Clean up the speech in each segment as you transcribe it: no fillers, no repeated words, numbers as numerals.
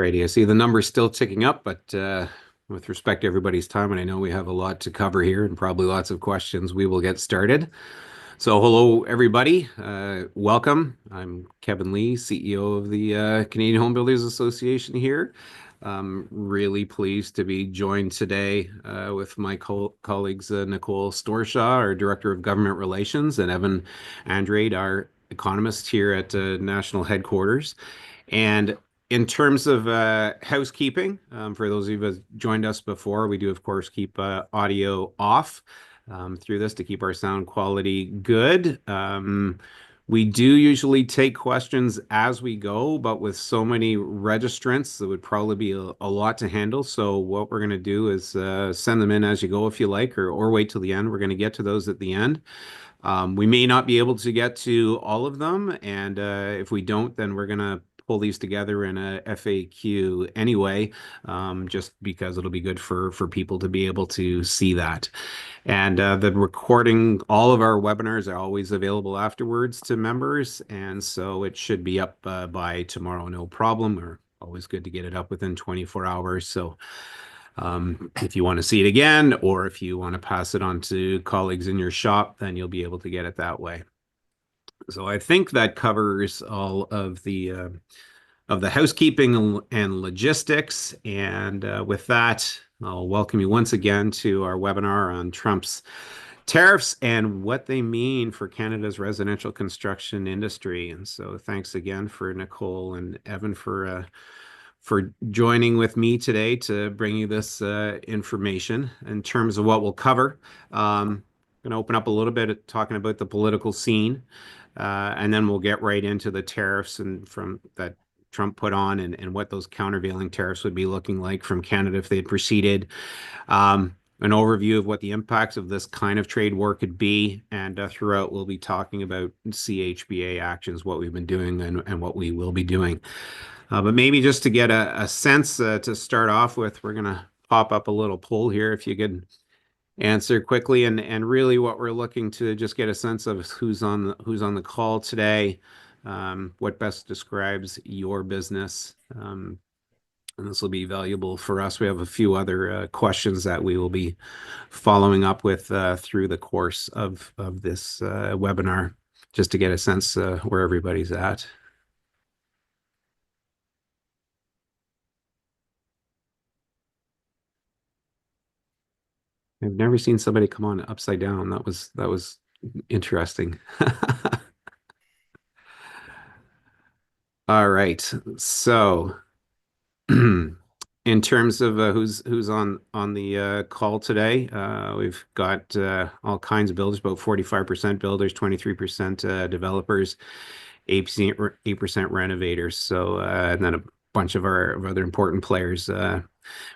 Alrighty, I see the number's still ticking up, but with respect to everybody's time, and I know we have a lot to cover here and probably lots of questions, we will get started. So, hello everybody, welcome. I'm Kevin Lee, CEO of the Canadian Home Builders Association here. Really pleased to be joined today with my colleagues Nicole Storshaw, our Director of Government Relations, and Evan Andrade, our economist here at National Headquarters. And in terms of housekeeping, for those of you who have joined us before, we do, of course, keep audio off through this to keep our sound quality good. We do usually take questions as we go, but with so many registrants, it would probably be a lot to handle. So what we're going to do is send them in as you go if you like, or wait till the end. We're going to get to those at the end. We may not be able to get to all of them, and if we don't, then we're going to pull these together in a FAQ anyway, just because it'll be good for people to be able to see that. And the recording, all of our webinars are always available afterwards to members, and so it should be up by tomorrow, no problem. Or always good to get it up within 24 hours. So if you want to see it again, or if you want to pass it on to colleagues in your shop, then you'll be able to get it that way. So I think that covers all of the housekeeping and logistics. And with that, I'll welcome you once again to our webinar on Trump's tariffs and what they mean for Canada's residential construction industry. And so thanks again for Nicole and Evan for joining with me today to bring you this information. In terms of what we'll cover, I'm going to open up a little bit talking about the political scene, and then we'll get right into the tariffs and from that Trump put on, and what those countervailing tariffs would be looking like from Canada if they had proceeded. An overview of what the impacts of this kind of trade war could be, and throughout we'll be talking about CHBA actions, what we've been doing and what we will be doing. But maybe just to get a sense to start off with, we're going to pop up a little poll here if you could answer quickly, and really what we're looking to just get a sense of who's on the call today, what best describes your business, and this will be valuable for us. We have a few other questions that we will be following up with through the course of this webinar, just to get a sense where everybody's at. I've never seen somebody come on upside down. That was interesting. All right. So in terms of who's on the call today, we've got all kinds of builders, about 45% builders, 23% developers, 8% renovators. So and then a bunch of our other important players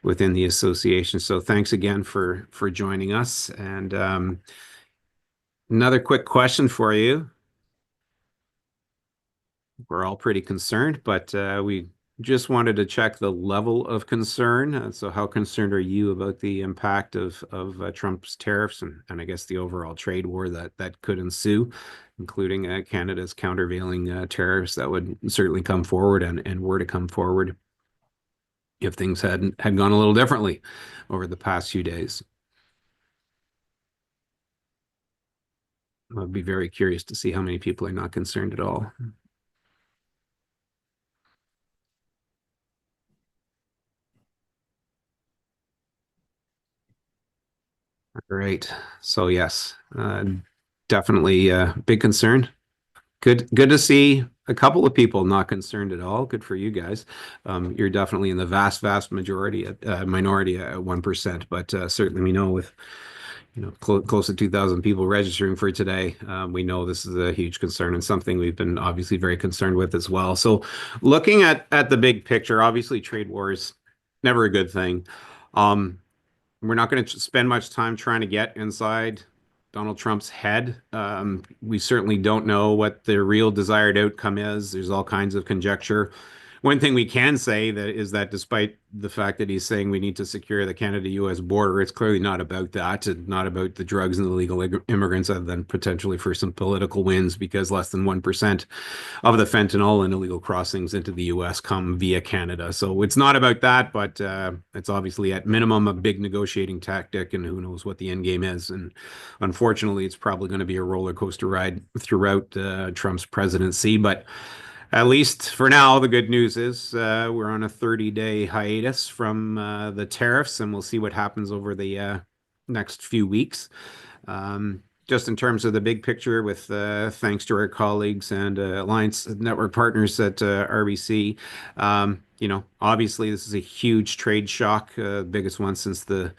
within the association. So thanks again for joining us. And another quick question for you. We're all pretty concerned, but we just wanted to check the level of concern. So how concerned are you about the impact of Trump's tariffs and I guess the overall trade war that could ensue, including Canada's countervailing tariffs that would certainly come forward and were to come forward if things had gone a little differently over the past few days? I'd be very curious to see how many people are not concerned at all. All right. So yes, definitely big concern. Good to see a couple of people not concerned at all. Good for you guys. You're definitely in the vast minority at 1%, but certainly we know with close to 2,000 people registering for today, we know this is a huge concern and something we've been obviously very concerned with as well. So looking at the big picture, obviously trade wars never a good thing. We're not going to spend much time trying to get inside Donald Trump's head. We certainly don't know what the real desired outcome is. There's all kinds of conjecture. One thing we can say that is that despite the fact that he's saying we need to secure the Canada-US border, it's clearly not about that and not about the drugs and illegal immigrants, other than potentially for some political wins, because less than 1% of the fentanyl and illegal crossings into the US come via Canada. So it's not about that, but it's obviously at minimum a big negotiating tactic, and who knows what the end game is. And unfortunately, it's probably going to be a roller coaster ride throughout Trump's presidency. But at least for now, the good news is we're on a 30-day hiatus from the tariffs, and we'll see what happens over the next few weeks. Just in terms of the big picture, with thanks to our colleagues and Alliance Network partners at RBC, obviously this is a huge trade shock, biggest one since the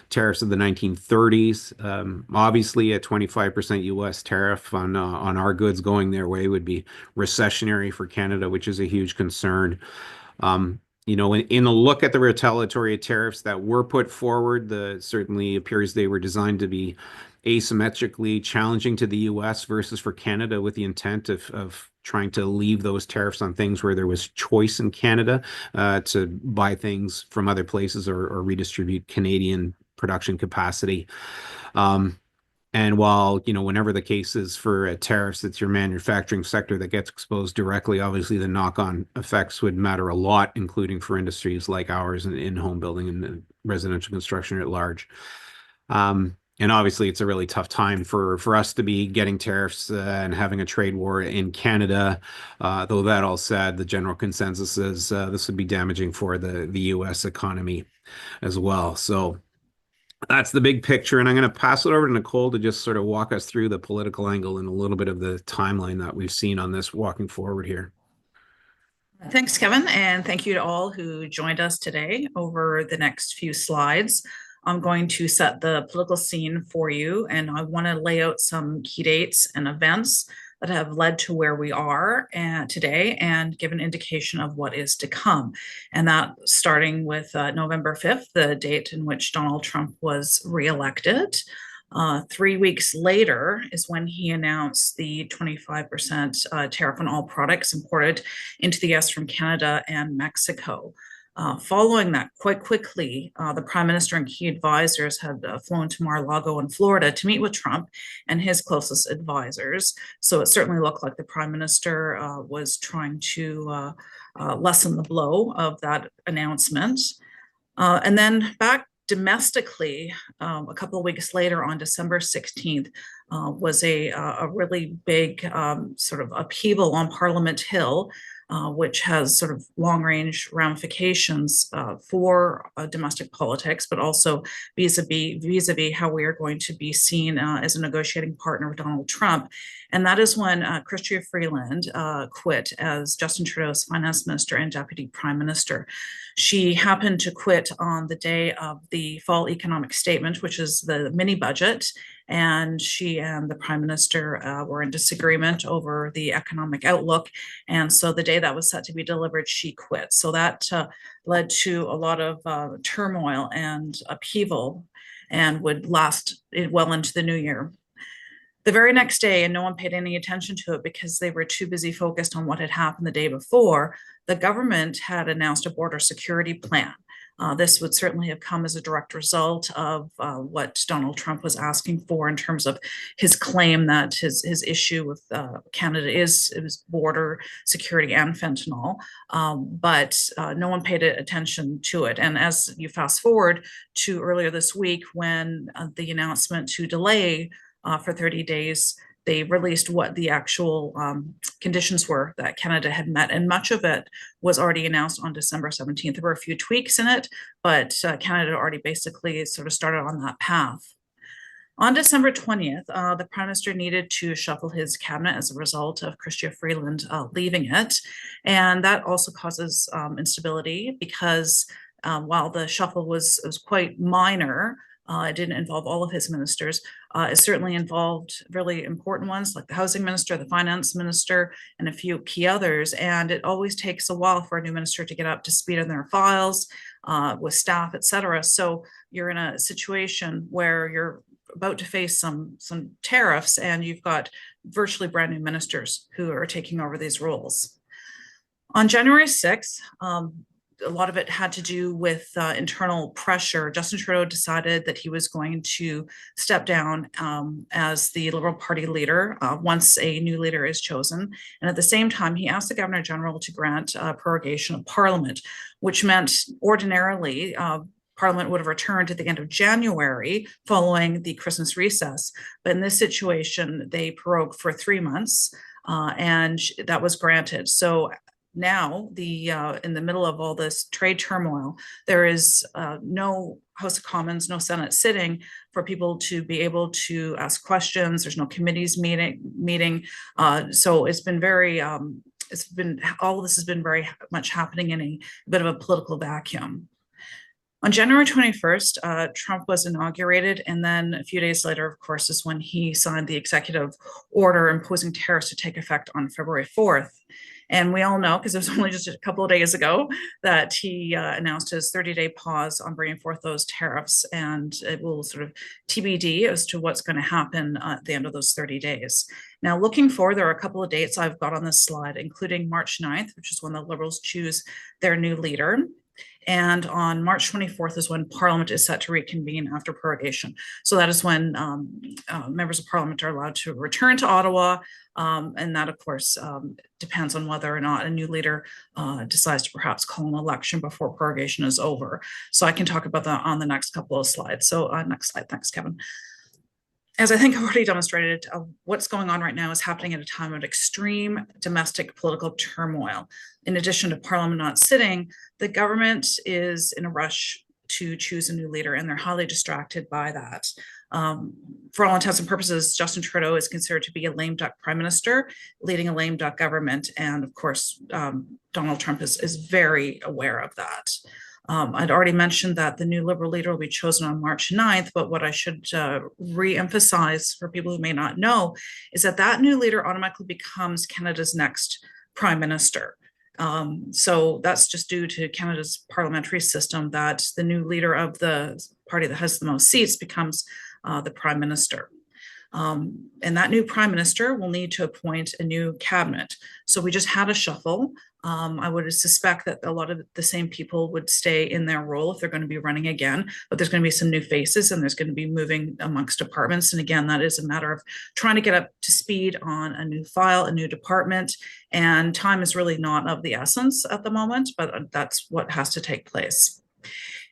tariffs of the 1930s. Obviously, a 25% U.S. tariff on our goods going their way would be recessionary for Canada, which is a huge concern. In a look at the retaliatory tariffs that were put forward, certainly appears they were designed to be asymmetrically challenging to the U.S. versus for Canada, with the intent of trying to leave those tariffs on things where there was choice in Canada to buy things from other places or redistribute Canadian production capacity. And while, whenever the case is for tariffs, it's your manufacturing sector that gets exposed directly, obviously the knock-on effects would matter a lot, including for industries like ours in home building and residential construction at large. And obviously, it's a really tough time for us to be getting tariffs and having a trade war in Canada. Though that all said, the general consensus is this would be damaging for the U.S. economy as well. So that's the big picture. And I'm going to pass it over to Nicole to just sort of walk us through the political angle and a little bit of the timeline that we've seen on this walking forward here. Thanks, Kevin, and thank you to all who joined us today. Over the next few slides, I'm going to set the political scene for you, and I want to lay out some key dates and events that have led to where we are today and give an indication of what is to come. And that starting with November 5th, the date in which Donald Trump was reelected. 3 weeks later is when he announced the 25% tariff on all products imported into the US from Canada and Mexico. Following that, quite quickly, the Prime Minister and key advisors had flown to Mar-a-Lago in Florida to meet with Trump and his closest advisors. So it certainly looked like the Prime Minister was trying to lessen the blow of that announcement. And then back domestically, a couple of weeks later on December 16th, was a really big sort of upheaval on Parliament Hill, which has sort of long-range ramifications for domestic politics, but also vis-a-vis how we are going to be seen as a negotiating partner with Donald Trump. And that is when Chrystia Freeland quit as Justin Trudeau's finance minister and deputy prime minister. She happened to quit on the day of the fall economic statement, which is the mini budget, and she and the prime minister were in disagreement over the economic outlook. And so the day that was set to be delivered, she quit. So that led to a lot of turmoil and upheaval and would last well into the new year. The very next day, and no one paid any attention to it because they were too busy focused on what had happened the day before, the government had announced a border security plan. This would certainly have come as a direct result of what Donald Trump was asking for in terms of his claim that his issue with Canada is border security and fentanyl, but no one paid attention to it. And as you fast forward to earlier this week, when the announcement to delay for 30 days, they released what the actual conditions were that Canada had met. And much of it was already announced on December 17th. There were a few tweaks in it, but Canada already basically sort of started on that path. On December 20th, the Prime Minister needed to shuffle his cabinet as a result of Chrystia Freeland leaving it. And that also causes instability because while the shuffle was quite minor, it didn't involve all of his ministers. It certainly involved really important ones like the housing minister, the finance minister, and a few key others. And it always takes a while for a new minister to get up to speed on their files with staff, et cetera. So you're in a situation where you're about to face some tariffs and you've got virtually brand new ministers who are taking over these roles. On January 6th, a lot of it had to do with internal pressure. Justin Trudeau decided that he was going to step down as the Liberal Party leader once a new leader is chosen. And at the same time, he asked the Governor General to grant prorogation of Parliament, which meant ordinarily Parliament would have returned at the end of January following the Christmas recess. But in this situation, they prorogued for 3 months, and that was granted. So now in the middle of all this trade turmoil, there is no House of Commons, no Senate sitting for people to be able to ask questions. There's no committees meeting. So it's been very, all of this has been very much happening in a bit of a political vacuum. On January 21st, Trump was inaugurated, and then a few days later, of course, is when he signed the executive order imposing tariffs to take effect on February 4th. And we all know, because it was only just a couple of days ago, that he announced his 30-day pause on bringing forth those tariffs, and it will sort of TBD as to what's going to happen at the end of those 30 days. Now, looking forward, there are a couple of dates I've got on this slide, including March 9th, which is when the Liberals choose their new leader. And on March 24th is when Parliament is set to reconvene after prorogation. So that is when members of Parliament are allowed to return to Ottawa. And that, of course, depends on whether or not a new leader decides to perhaps call an election before prorogation is over. So I can talk about that on the next couple of slides. So next slide. Thanks, Kevin. As I think I've already demonstrated, what's going on right now is happening at a time of extreme domestic political turmoil. In addition to Parliament not sitting, the government is in a rush to choose a new leader, and they're highly distracted by that. For all intents and purposes, Justin Trudeau is considered to be a lame duck prime minister, leading a lame duck government. And of course, Donald Trump is very aware of that. I'd already mentioned that the new Liberal leader will be chosen on March 9th, but what I should re-emphasize for people who may not know is that that new leader automatically becomes Canada's next prime minister. So that's just due to Canada's parliamentary system, that the new leader of the party that has the most seats becomes the prime minister. And that new prime minister will need to appoint a new cabinet. So we just had a shuffle. I would suspect that a lot of the same people would stay in their role if they're going to be running again, but there's going to be some new faces, and there's going to be moving amongst departments. And again, that is a matter of trying to get up to speed on a new file, a new department, and time is really not of the essence at the moment, but that's what has to take place.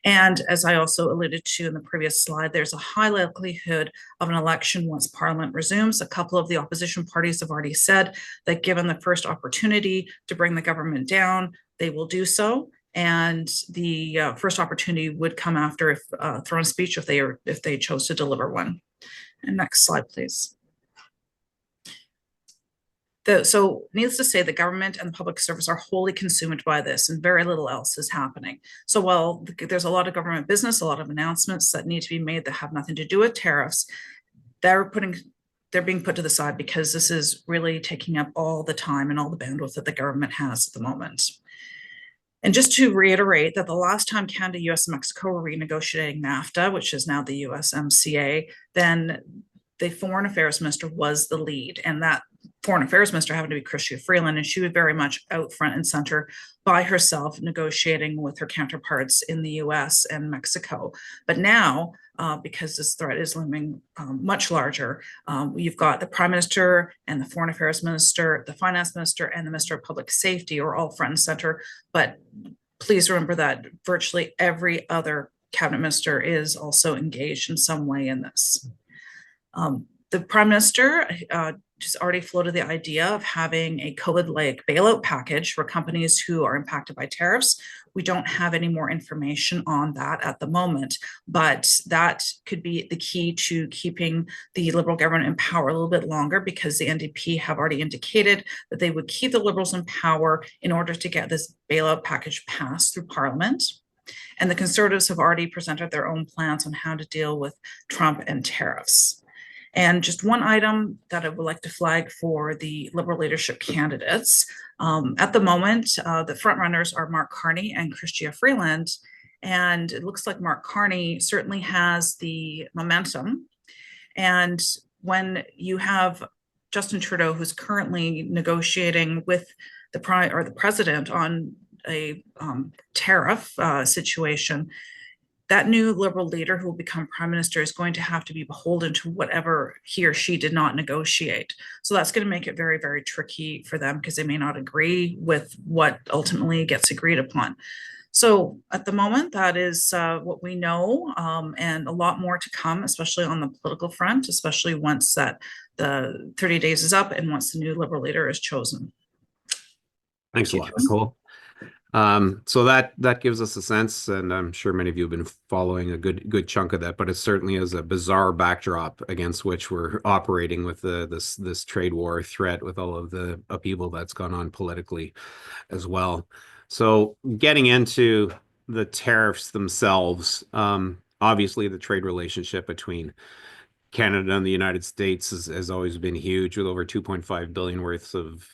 And as I also alluded to in the previous slide, there's a high likelihood of an election once Parliament resumes. A couple of the opposition parties have already said that given the first opportunity to bring the government down, they will do so. And the first opportunity would come after throne speech if they chose to deliver one. And next slide, please. So needless to say, the government and the public service are wholly consumed by this, and very little else is happening. So while there's a lot of government business, a lot of announcements that need to be made that have nothing to do with tariffs, they're being put to the side because this is really taking up all the time and all the bandwidth that the government has at the moment. And just to reiterate that the last time Canada, US, and Mexico were renegotiating NAFTA, which is now the USMCA, then the Foreign Affairs Minister was the lead, and that Foreign Affairs Minister happened to be Chrystia Freeland, and she was very much out front and center by herself, negotiating with her counterparts in the US and Mexico. But now, because this threat is looming much larger, you've got the Prime Minister and the Foreign Affairs Minister, the Finance Minister, and the Minister of Public Safety are all front and center. But please remember that virtually every other cabinet minister is also engaged in some way in this. The Prime Minister just already floated the idea of having a COVID-like bailout package for companies who are impacted by tariffs. We don't have any more information on that at the moment, but that could be the key to keeping the Liberal government in power a little bit longer, because the NDP have already indicated that they would keep the Liberals in power in order to get this bailout package passed through Parliament. And the Conservatives have already presented their own plans on how to deal with Trump and tariffs. And just one item that I would like to flag for the Liberal leadership candidates. At the moment, the frontrunners are Mark Carney and Chrystia Freeland. And it looks like Mark Carney certainly has the momentum. And when you have Justin Trudeau, who's currently negotiating with the president on a tariff situation, that new Liberal leader who will become prime minister is going to have to be beholden to whatever he or she did not negotiate. So that's going to make it very, very tricky for them because they may not agree with what ultimately gets agreed upon. So at the moment, that is what we know, and a lot more to come, especially on the political front, especially once that the 30 days is up and once the new Liberal leader is chosen. Thanks Thank a you, lot, Kevin. Nicole. So that gives us a sense, and I'm sure many of you have been following a good chunk of that, but it certainly is a bizarre backdrop against which we're operating with this trade war threat, with all of the upheaval that's gone on politically as well. So getting into the tariffs themselves, obviously the trade relationship between Canada and the United States has always been huge, with over 2.5 billion worth of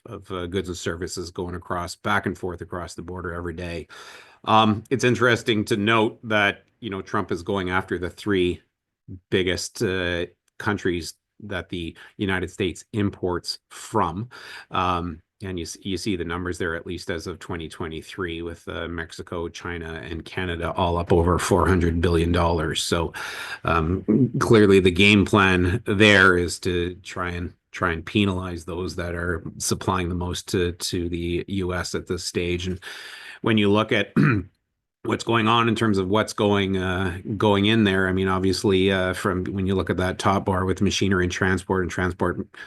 goods and services going across back and forth across the border every day. It's interesting to note that, Trump is going after the three biggest countries that the United States imports from. And you see the numbers there, at least as of 2023, with Mexico, China, and Canada all up over $400 billion. So clearly the game plan there is to try and penalize those that are supplying the most to the US at this stage. And when you look at what's going on in terms of what's going in there. I mean, obviously, from when you look at that top bar with machinery and transport,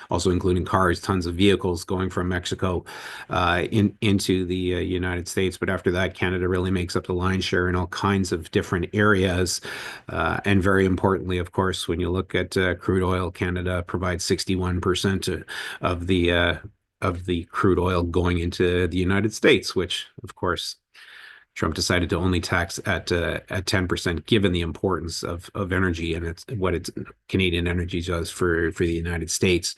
also including cars, tons of vehicles going from Mexico into the United States. But after that, Canada really makes up the lion's share in all kinds of different areas. And very importantly, of course, when you look at crude oil, Canada provides 61% of the crude oil going into the United States, which, of course, Trump decided to only tax at 10%, given the importance of energy and what Canadian energy does for the United States.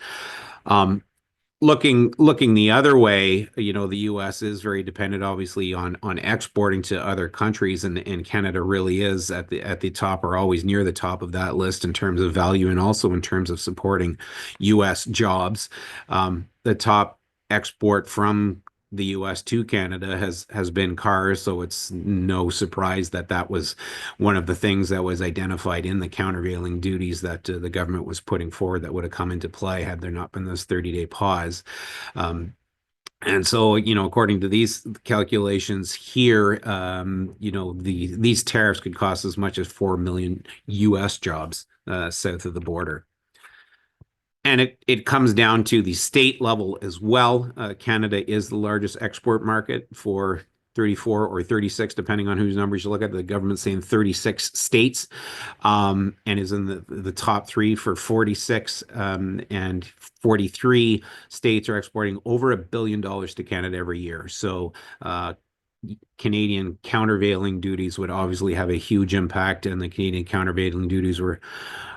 Looking the other way, the U.S. is very dependent, obviously, on exporting to other countries, and Canada really is at the top, or always near the top of that list in terms of value, and also in terms of supporting U.S. jobs. The top export from the U.S. to Canada has been cars, so it's no surprise that was one of the things that was identified in the countervailing duties that the government was putting forward that would have come into play had there not been this 30-day pause. And so, according to these calculations here, these tariffs could cost as much as 4 million U.S. jobs south of the border. And it comes down to the state level as well. Canada is the largest export market for 34 or 36, depending on whose numbers you look at. The government's saying 36 states, and is in the top three for 46, and 43 states are exporting over $1 billion to Canada every year. So Canadian countervailing duties would obviously have a huge impact, and the Canadian countervailing duties were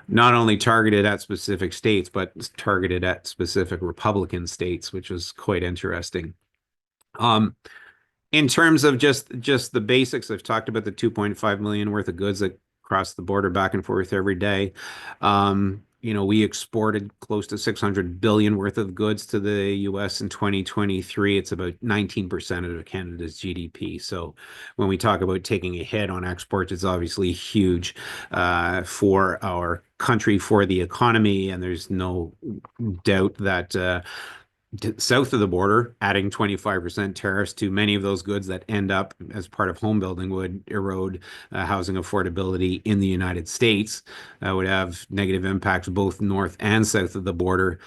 not only targeted at specific states, but targeted at specific Republican states, which was quite interesting. In terms of just the basics, I've talked about the 2.5 million worth of goods that cross the border back and forth every day. We exported close to 600 billion worth of goods to the US in 2023. It's about 19% of Canada's GDP. So when we talk about taking a hit on exports, it's obviously huge for our country, for the economy, and there's no doubt that south of the border, adding 25% tariffs to many of those goods that end up as part of home building would erode housing affordability in the United States, would have negative impacts both north and south of the border.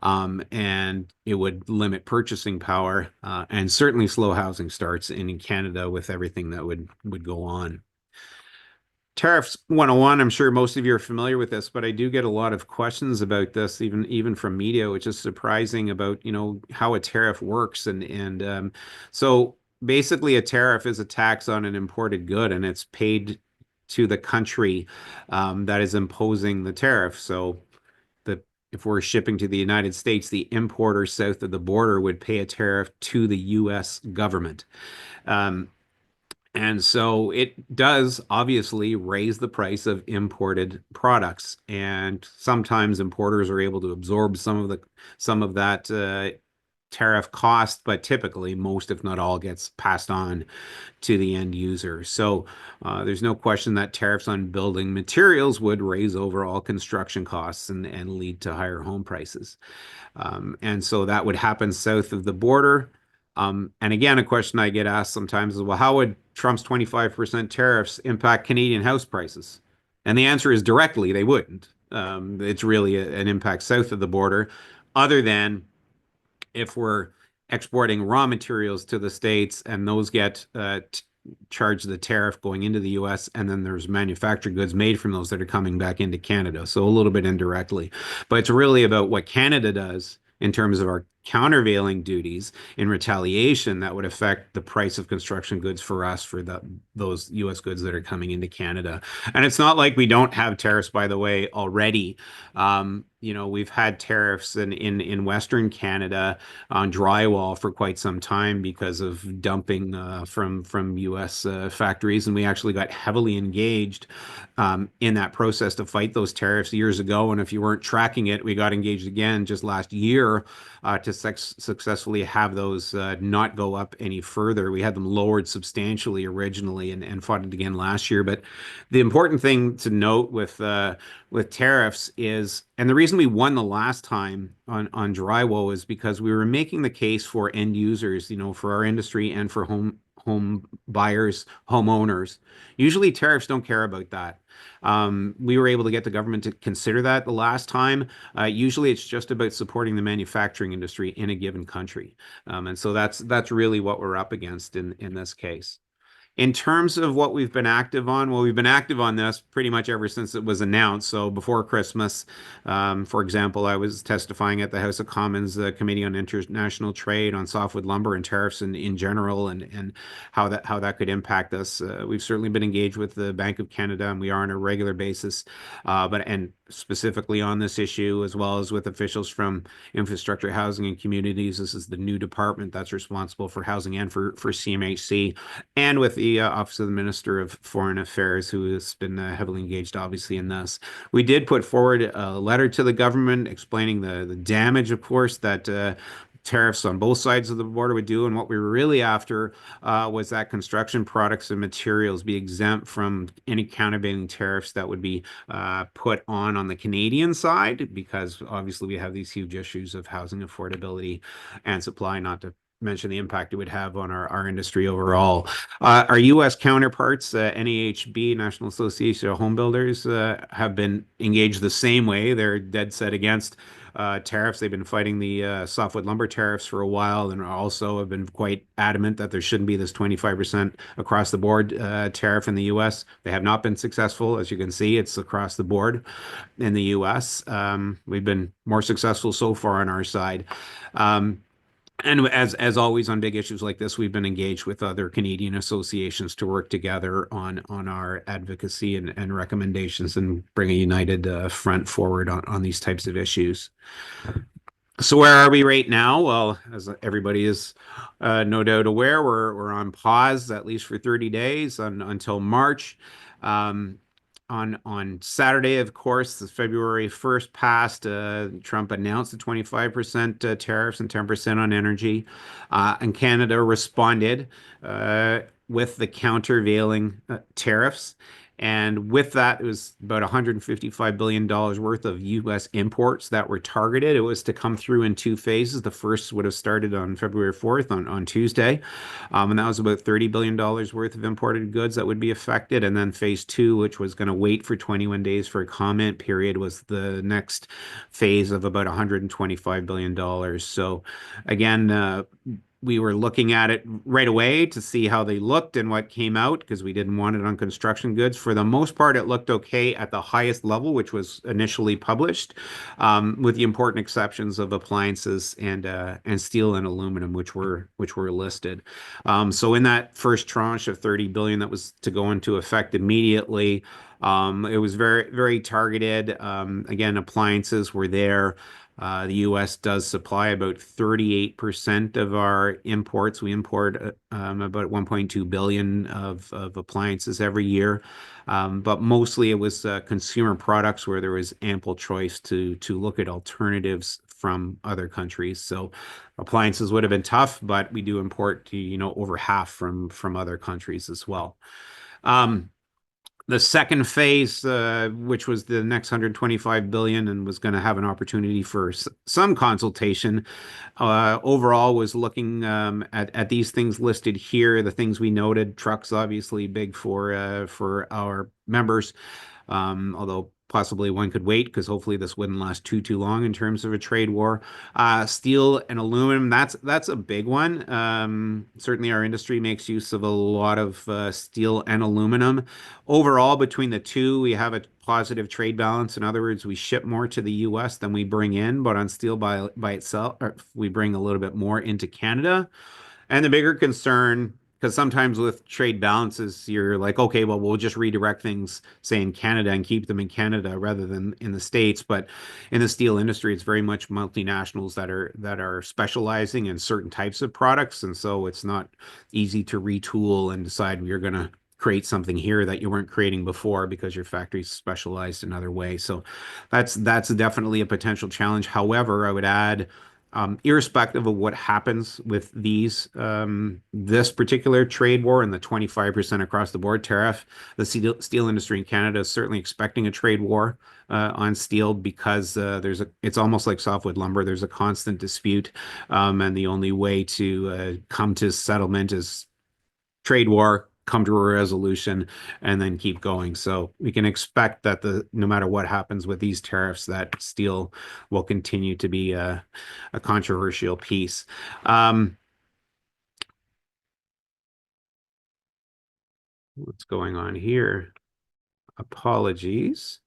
And it would limit purchasing power, and certainly slow housing starts in Canada with everything that would go on. Tariffs 101, I'm sure most of you are familiar with this, but I do get a lot of questions about this, even from media, which is surprising, about, how a tariff works. And so basically a tariff is a tax on an imported good, and it's paid to the country that is imposing the tariff. So if we're shipping to the United States, the importer south of the border would pay a tariff to the U.S. government. And so it does obviously raise the price of imported products, and sometimes importers are able to absorb some of that tariff cost, but typically most, if not all, gets passed on to the end user. So there's no question that tariffs on building materials would raise overall construction costs and lead to higher home prices. And so that would happen south of the border. And again, a question I get asked sometimes is, well, how would Trump's 25% tariffs impact Canadian house prices? And the answer is directly, they wouldn't. It's really an impact south of the border, other than if we're exporting raw materials to the States and those get charged the tariff going into the US, and then there's manufactured goods made from those that are coming back into Canada. So a little bit indirectly. But it's really about what Canada does in terms of our countervailing duties in retaliation that would affect the price of construction goods for us for those US goods that are coming into Canada. And it's not like we don't have tariffs, by the way, already. We've had tariffs in Western Canada on drywall for quite some time because of dumping from US factories. And we actually got heavily engaged in that process to fight those tariffs years ago. And if you weren't tracking it, we got engaged again just last year to successfully have those not go up any further. We had them lowered substantially originally and fought it again last year. But the important thing to note with tariffs is, and the reason we won the last time on drywall is because we were making the case for end users, for our industry and for home buyers, homeowners. Usually tariffs don't care about that. We were able to get the government to consider that the last time. Usually it's just about supporting the manufacturing industry in a given country. And so that's really what we're up against in this case. In terms of what we've been active on, well, we've been active on this pretty much ever since it was announced. So before Christmas, for example, I was testifying at the House of Commons Committee on International Trade on softwood lumber and tariffs in general, and how that could impact us. We've certainly been engaged with the Bank of Canada, and we are on a regular basis, and specifically on this issue, as well as with officials from Infrastructure, Housing, and Communities. This is the new department that's responsible for housing and for CMHC, and with the Office of the Minister of Foreign Affairs, who has been heavily engaged, obviously, in this. We did put forward a letter to the government explaining the damage, of course, that tariffs on both sides of the border would do. And what we were really after was that construction products and materials be exempt from any countervailing tariffs that would be put on the Canadian side, because obviously we have these huge issues of housing affordability and supply, not to mention the impact it would have on our industry overall. Our U.S. counterparts, NAHB, National Association of Home Builders, have been engaged the same way. They're dead set against tariffs. They've been fighting the softwood lumber tariffs for a while, and also have been quite adamant that there shouldn't be this 25% across the board tariff in the U.S. They have not been successful. As you can see, it's across the board in the U.S. We've been more successful so far on our side. And as always on big issues like this, we've been engaged with other Canadian associations to work together on our advocacy and recommendations and bring a united front forward on these types of issues. So where are we right now? Well, as everybody is no doubt aware, we're on pause, at least for 30 days until March. On Saturday, of course, the February 1st passed, Trump announced the 25% tariffs and 10% on energy. And Canada responded with the countervailing tariffs. And with that, it was about $155 billion worth of U.S. imports that were targeted. It was to come through in two phases. The first would have started on February 4th, on Tuesday. And that was about $30 billion worth of imported goods that would be affected. And then phase two, which was going to wait for 21 days for a comment period, was the next phase of about $125 billion. So again, we were looking at it right away to see how they looked and what came out, because we didn't want it on construction goods. For the most part, it looked okay at the highest level, which was initially published, with the important exceptions of appliances and steel and aluminum, which were listed. So in that first tranche of 30 billion that was to go into effect immediately, it was very, very targeted. Again, appliances were there. The U.S. does supply about 38% of our imports. We import about 1.2 billion of appliances every year. But mostly it was consumer products where there was ample choice to look at alternatives from other countries. So appliances would have been tough, but we do import, over half from other countries as well. The second phase, which was the next 125 billion and was going to have an opportunity for some consultation, overall was looking at these things listed here, the things we noted. Trucks obviously big for our members, although possibly one could wait because hopefully this wouldn't last too long in terms of a trade war. Steel and aluminum, that's a big one. Certainly our industry makes use of a lot of steel and aluminum. Overall, between the two, we have a positive trade balance. In other words, we ship more to the US than we bring in, but on steel by itself, we bring a little bit more into Canada. And the bigger concern, because sometimes with trade balances, you're like, okay, well, we'll just redirect things, say in Canada, and keep them in Canada rather than in the States. But in the steel industry, it's very much multinationals that are specializing in certain types of products, and so it's not easy to retool and decide you're going to create something here that you weren't creating before because your factory's specialized in other ways. So that's definitely a potential challenge. However, I would add, irrespective of what happens with this particular trade war and the 25% across the board tariff, the steel industry in Canada is certainly expecting a trade war on steel because it's almost like softwood lumber. There's a constant dispute, and the only way to come to settlement is trade war, come to a resolution, and then keep going. So we can expect that no matter what happens with these tariffs, that steel will continue to be a controversial piece. What's going on here? Apologies.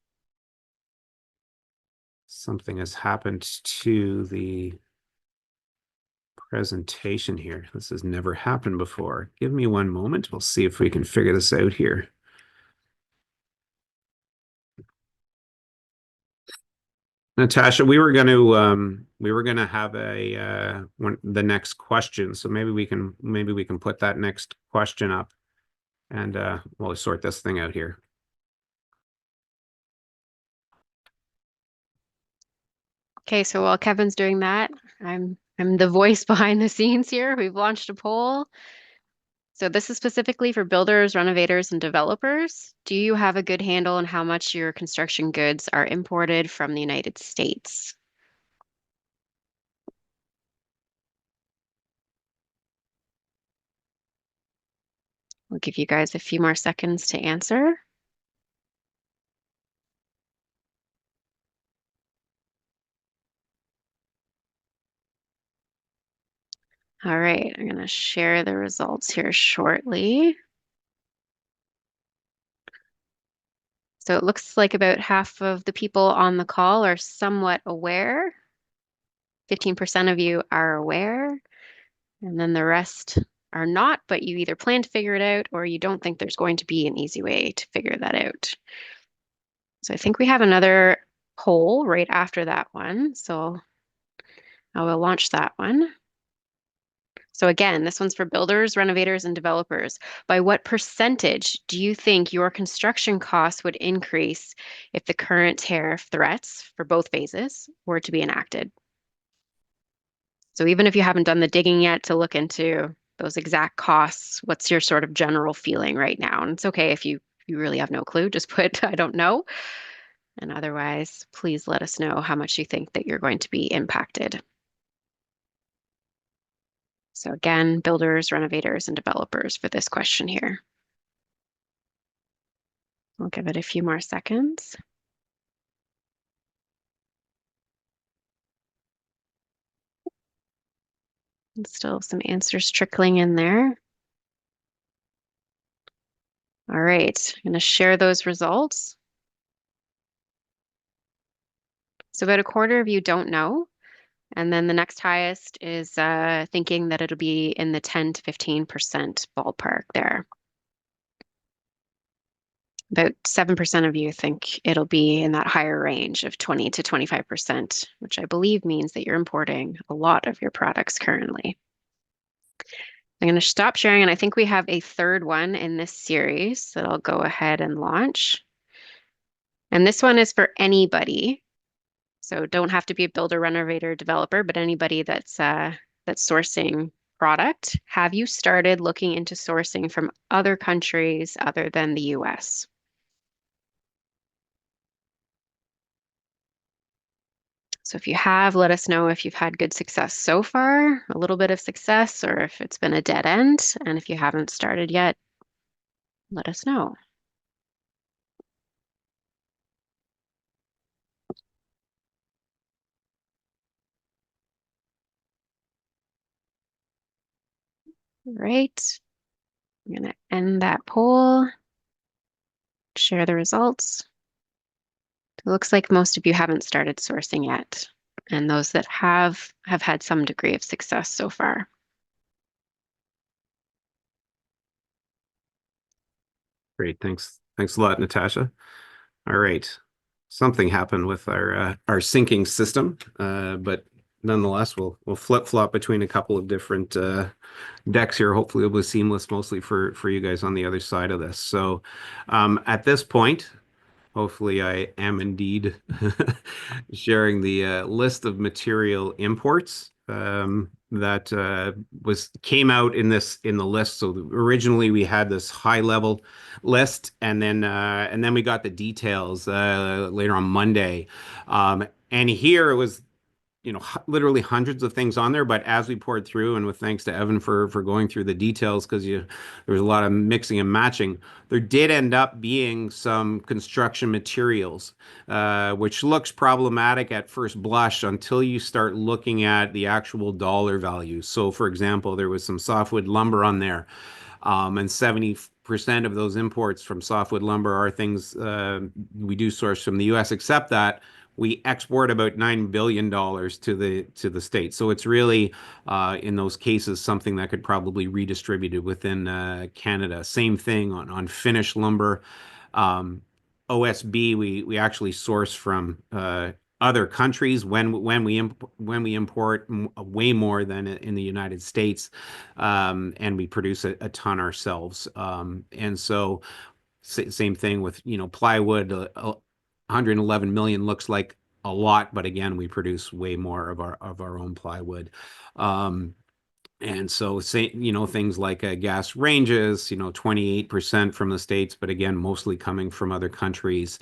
Something has happened to the presentation here. This has never happened before. Give me one moment. We'll see if we can figure this out here. Natasha, we were going to have the next question, so maybe we can put that next question up, and we'll sort this thing out here. Okay, so while Kevin's doing that, I'm the voice behind the scenes here. We've launched a poll. So this is specifically for builders, renovators, and developers. Do you have a good handle on how much your construction goods are imported from the United States? We'll give you guys a few more seconds to answer. All right, I'm going to share the results here shortly. So it looks like about half of the people on the call are somewhat aware. 15% of you are aware, and then the rest are not, but you either plan to figure it out or you don't think there's going to be an easy way to figure that out. So I think we have another poll right after that one. So I will launch that one. So again, this one's for builders, renovators, and developers. By what percentage do you think your construction costs would increase if the current tariff threats for both phases were to be enacted? So even if you haven't done the digging yet to look into those exact costs, what's your sort of general feeling right now? And it's okay if you really have no clue, just put, I don't know. And otherwise, please let us know how much you think that you're going to be impacted. So again, builders, renovators, and developers for this question here. I'll give it a few more seconds. And still some answers trickling in there. All right, I'm going to share those results. So about a quarter of you don't know. And then the next highest is thinking that it'll be in the 10 to 15% ballpark there. About 7% of you think it'll be in that higher range of 20 to 25%, which I believe means that you're importing a lot of your products currently. I'm going to stop sharing, and I think we have a third one in this series that I'll go ahead and launch. And this one is for anybody. So don't have to be a builder, renovator, developer, but anybody that's sourcing product. Have you started looking into sourcing from other countries other than the US? So if you have, let us know if you've had good success so far, a little bit of success, or if it's been a dead end. And if you haven't started yet, let us know. All right. I'm going to end that poll, share the results. It looks like most of you haven't started sourcing yet, and those that have had some degree of success so far. Great. Thanks. Thanks a lot, Natasha. All right. Something happened with our syncing system, but nonetheless, we'll flip-flop between a couple of different decks here. Hopefully, it'll be seamless, mostly for you guys on the other side of this. So, at this point, hopefully, I am indeed sharing the list of material imports that came out in the list. So originally we had this high level list, and then we got the details later on Monday. And here it was, literally hundreds of things on there. But as we poured through, and with thanks to Evan for going through the details, because there was a lot of mixing and matching, there did end up being some construction materials, which looks problematic at first blush until you start looking at the actual dollar values. So, for example, there was some softwood lumber on there. And 70% of those imports from softwood lumber are things we do source from the US, except that we export about $9 billion to the state. So it's really, in those cases, something that could probably redistributed within Canada. Same thing on finished lumber. OSB, we actually source from other countries when we import way more than in the United States, and we produce a ton ourselves. And so same thing with plywood. 111 million looks like a lot, but again, we produce way more of our own plywood. And so, things like gas ranges, 28% from the States, but again, mostly coming from other countries.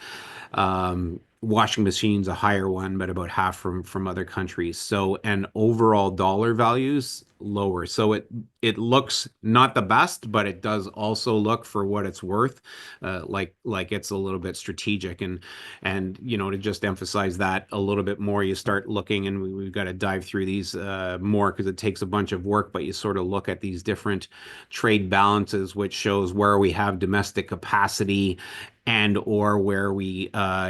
Washing machines, a higher one, but about half from other countries. So, and overall dollar values lower. So it looks not the best, but it does also look, for what it's worth, like it's a little bit strategic. And to just emphasize that a little bit more, you start looking, and we've got to dive through these more, because it takes a bunch of work. But you sort of look at these different trade balances, which shows where we have domestic capacity and or where we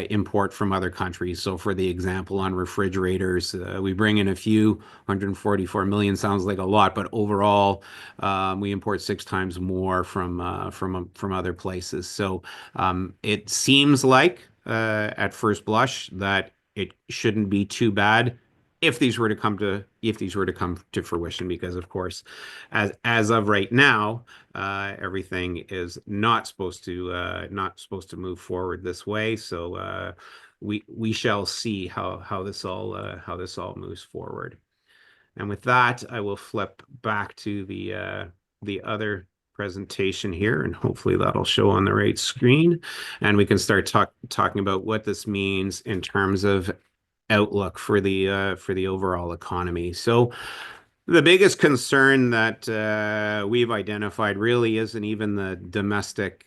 import from other countries. So for the example, on refrigerators, we bring in a few. 144 million sounds like a lot, but overall, we import 6 times more from other places. So it seems like, at first blush, that it shouldn't be too bad if these were to come to fruition, because of course, as of right now, everything is not supposed to move forward this way. So we shall see how this all moves forward. And with that, I will flip back to the other presentation here, and hopefully that'll show on the right screen, and we can start talking about what this means in terms of outlook for the overall economy. So the biggest concern that we've identified really isn't even the domestic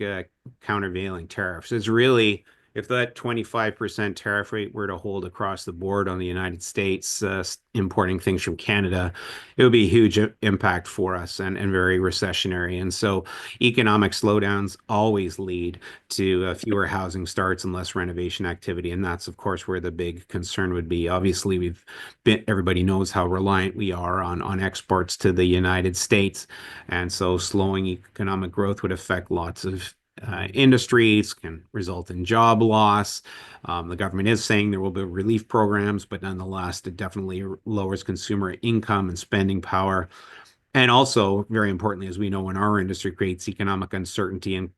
countervailing tariffs. It's really, if that 25% tariff rate were to hold across the board on the United States, importing things from Canada, it would be a huge impact for us, and very recessionary. And so economic slowdowns always lead to fewer housing starts and less renovation activity. And that's, of course, where the big concern would be. Obviously, everybody knows how reliant we are on exports to the United States. And so slowing economic growth would affect lots of industries, can result in job loss. The government is saying there will be relief programs, but nonetheless, it definitely lowers consumer income and spending power. And also, very importantly, as we know in our industry, creates economic uncertainty and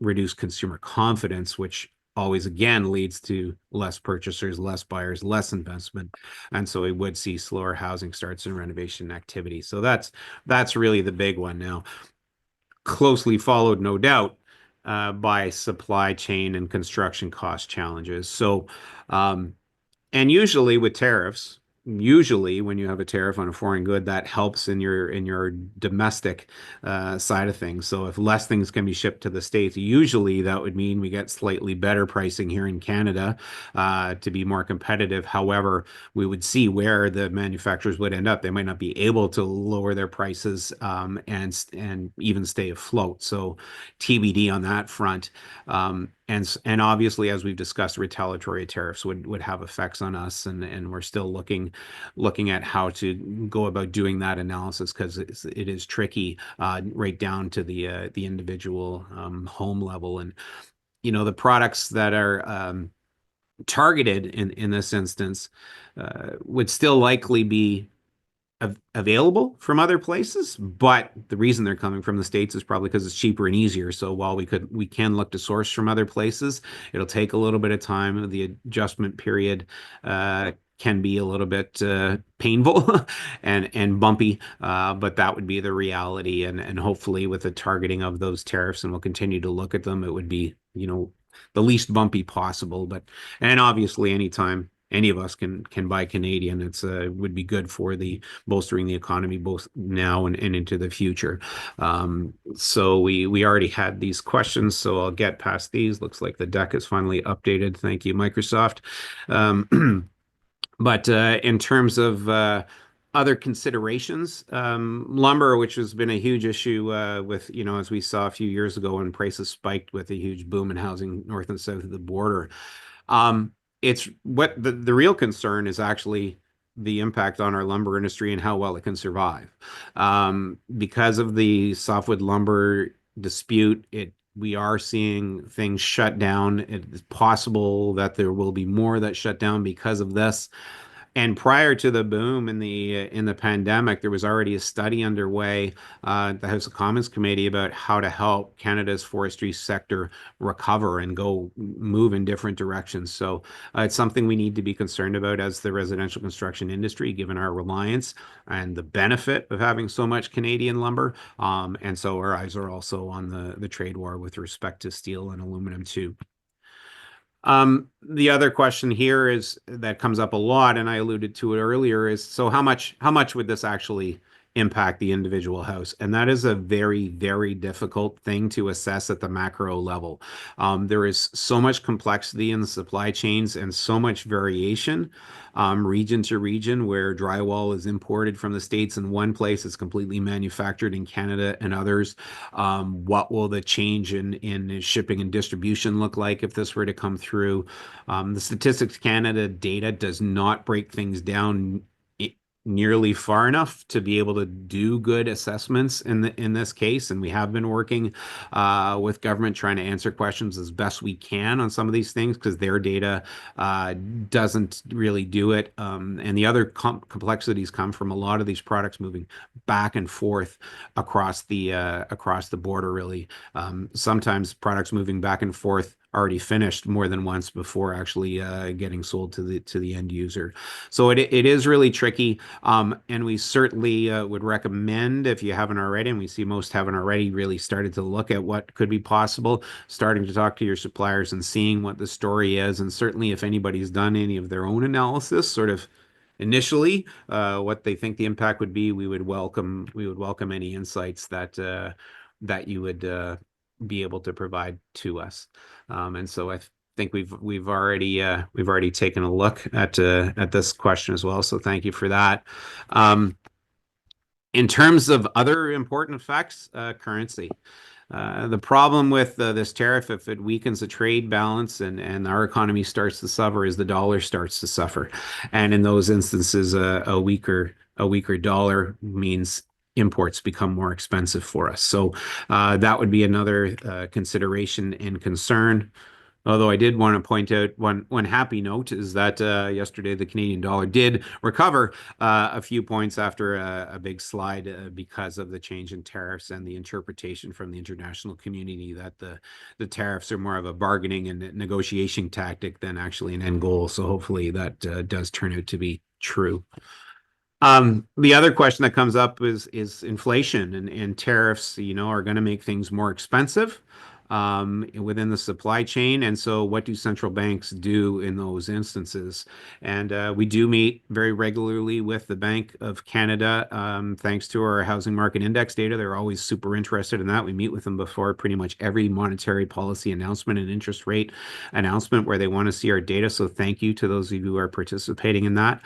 reduced consumer confidence, which always again leads to less purchasers, less buyers, less investment. And so we would see slower housing starts and renovation activity. So that's really the big one now. Closely followed, no doubt, by supply chain and construction cost challenges. So and usually with tariffs, usually when you have a tariff on a foreign good, that helps in your domestic side of things. So if less things can be shipped to the States, usually that would mean we get slightly better pricing here in Canada to be more competitive. However, we would see where the manufacturers would end up. They might not be able to lower their prices and even stay afloat. So TBD on that front. And obviously, as we've discussed, retaliatory tariffs would have effects on us, and we're still looking at how to go about doing that analysis because it is tricky right down to the individual home level. And the products that are targeted in this instance would still likely be available from other places, but the reason they're coming from the States is probably because it's cheaper and easier. So while we can look to source from other places, it'll take a little bit of time. The adjustment period can be a little bit painful and bumpy, but that would be the reality. And hopefully with the targeting of those tariffs, and we'll continue to look at them, it would be, the least bumpy possible. And obviously anytime any of us can buy Canadian, it's would be good for the bolstering the economy both now and into the future. So we already had these questions, so I'll get past these. Looks like the deck is finally updated. Thank you, Microsoft. But in terms of other considerations, lumber, which has been a huge issue with, as we saw a few years ago when prices spiked with a huge boom in housing north and south of the border. It's what the real concern is actually the impact on our lumber industry and how well it can survive. Because of the softwood lumber dispute, we are seeing things shut down. It's possible that there will be more that shut down because of this. And prior to the boom in the pandemic, there was already a study underway, the House of Commons Committee, about how to help Canada's forestry sector recover and move in different directions. So it's something we need to be concerned about as the residential construction industry, given our reliance and the benefit of having so much Canadian lumber. And so our eyes are also on the trade war with respect to steel and aluminum too. The other question here is that comes up a lot, and I alluded to it earlier, is so how much would this actually impact the individual house? And that is a very, very difficult thing to assess at the macro level. There is so much complexity in the supply chains and so much variation region to region, where drywall is imported from the States in one place, it's completely manufactured in Canada and others. What will the change in shipping and distribution look like if this were to come through? The Statistics Canada data does not break things down nearly far enough to be able to do good assessments in this case, and we have been working with government trying to answer questions as best we can on some of these things because their data doesn't really do it, and the other complexities come from a lot of these products moving back and forth across the border, really. Sometimes products moving back and forth already finished more than once before actually getting sold to the end user. So it is really tricky, and we certainly would recommend, if you haven't already, and we see most haven't already, really started to look at what could be possible, starting to talk to your suppliers and seeing what the story is. And certainly if anybody's done any of their own analysis, sort of initially, what they think the impact would be, we would welcome any insights that you would be able to provide to us. And so I think we've already taken a look at this question as well. So thank you for that. In terms of other important effects, currency. The problem with this tariff, if it weakens the trade balance and our economy starts to suffer, is the dollar starts to suffer. And in those instances, a weaker dollar means imports become more expensive for us. So that would be another consideration and concern. Although I did want to point out one happy note is that yesterday the Canadian dollar did recover a few points after a big slide because of the change in tariffs and the interpretation from the international community that the tariffs are more of a bargaining and negotiation tactic than actually an end goal. So hopefully that does turn out to be true. The other question that comes up is inflation and tariffs, are going to make things more expensive within the supply chain. And so what do central banks do in those instances? And we do meet very regularly with the Bank of Canada, thanks to our housing market index data. They're always super interested in that. We meet with them before pretty much every monetary policy announcement and interest rate announcement where they want to see our data. So thank you to those of you who are participating in that.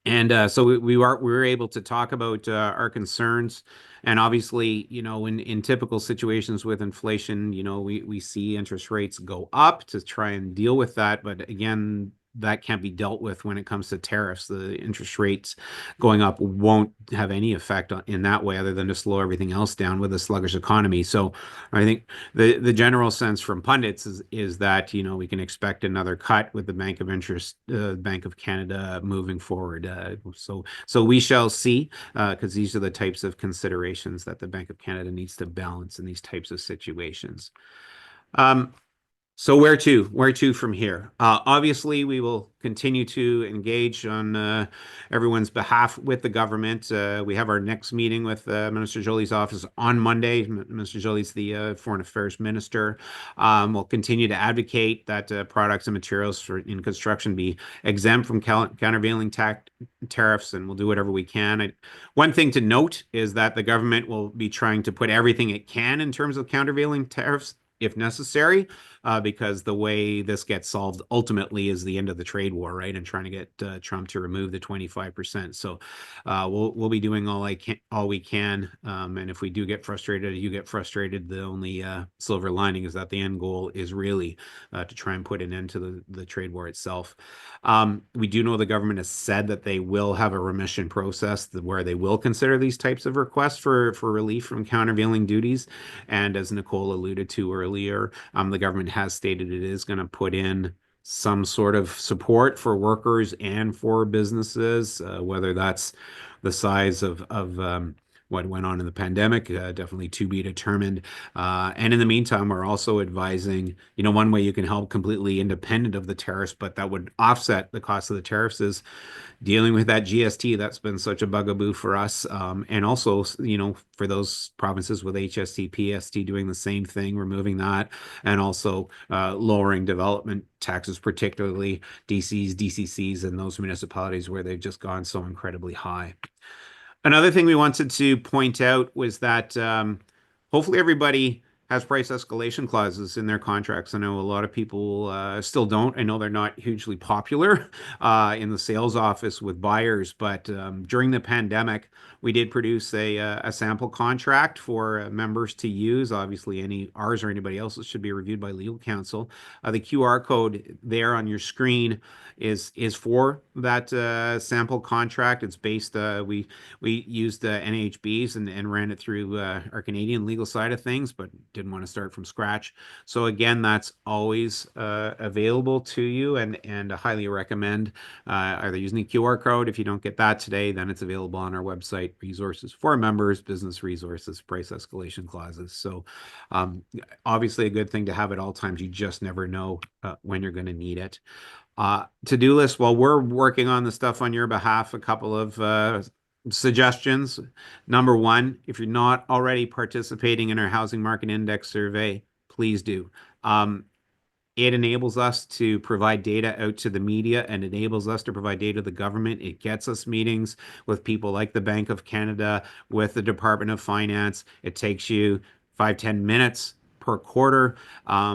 And so we were able to talk about our concerns, and obviously, in typical situations with inflation, we see interest rates go up to try and deal with that. But again, that can't be dealt with when it comes to tariffs. The interest rates going up won't have any effect in that way, other than to slow everything else down with a sluggish economy. So I think the general sense from pundits is that we can expect another cut with the Bank of Canada moving forward. So we shall see, because these are the types of considerations that the Bank of Canada needs to balance in these types of situations. So where to from here? Obviously, we will continue to engage on everyone's behalf with the government. We have our next meeting with Minister Jolie's office on Monday. Minister Jolie's the Foreign Affairs Minister. We'll continue to advocate that products and materials in construction be exempt from countervailing tariffs, and we'll do whatever we can. One thing to note is that the government will be trying to put everything it can in terms of countervailing tariffs if necessary, because the way this gets solved ultimately is the end of the trade war, right? And trying to get Trump to remove the 25%. So we'll be doing all we can. And if we do get frustrated, you get frustrated, the only silver lining is that the end goal is really to try and put an end to the trade war itself. We do know the government has said that they will have a remission process where they will consider these types of requests for relief from countervailing duties. And as Nicole alluded to earlier, the government has stated it is going to put in some sort of support for workers and for businesses, whether that's the size of what went on in the pandemic, definitely to be determined. And in the meantime, we're also advising, one way you can help completely independent of the tariffs, but that would offset the cost of the tariffs, is dealing with that GST. That's been such a bugaboo for us. And also, for those provinces with HST, PST doing the same thing, removing that, and also lowering development taxes, particularly DCs, DCCs, and those municipalities where they've just gone so incredibly high. Another thing we wanted to point out was that hopefully everybody has price escalation clauses in their contracts. I know a lot of people still don't. I know they're not hugely popular in the sales office with buyers, but during the pandemic, we did produce a sample contract for members to use. Obviously, ours or anybody else's should be reviewed by legal counsel. The QR code there on your screen is for that sample contract. It's based. We used NHBs and ran it through our Canadian legal side of things, but didn't want to start from scratch. So again, that's always available to you, and I highly recommend either using the QR code. If you don't get that today, then it's available on our website, resources for members, business resources, price escalation clauses. So obviously a good thing to have at all times. You just never know when you're going to need it. To-do list, while we're working on the stuff on your behalf, a couple of suggestions. Number one, if you're not already participating in our housing market index survey, please do. It enables us to provide data out to the media and enables us to provide data to the government. It gets us meetings with people like the Bank of Canada, with the Department of Finance. It takes you 5-10 minutes per quarter.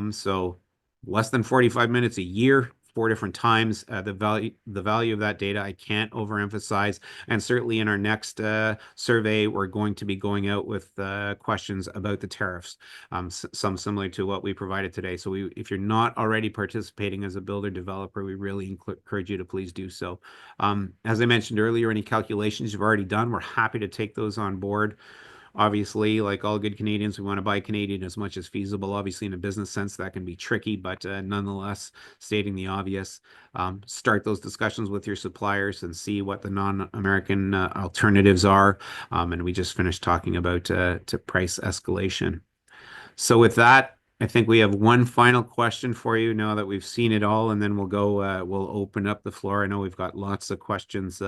So less than 45 minutes a year, 4 different times. The value of that data I can't overemphasize. And certainly in our next survey, we're going to be going out with questions about the tariffs, some similar to what we provided today. So if you're not already participating as a builder developer, we really encourage you to please do so. As I mentioned earlier, any calculations you've already done, we're happy to take those on board. Obviously, like all good Canadians, we want to buy Canadian as much as feasible. Obviously, in a business sense, that can be tricky, but nonetheless, stating the obvious, start those discussions with your suppliers and see what the non-American alternatives are. And we just finished talking about to price escalation. So with that, I think we have one final question for you now that we've seen it all, and then we'll open up the floor. I know we've got lots of questions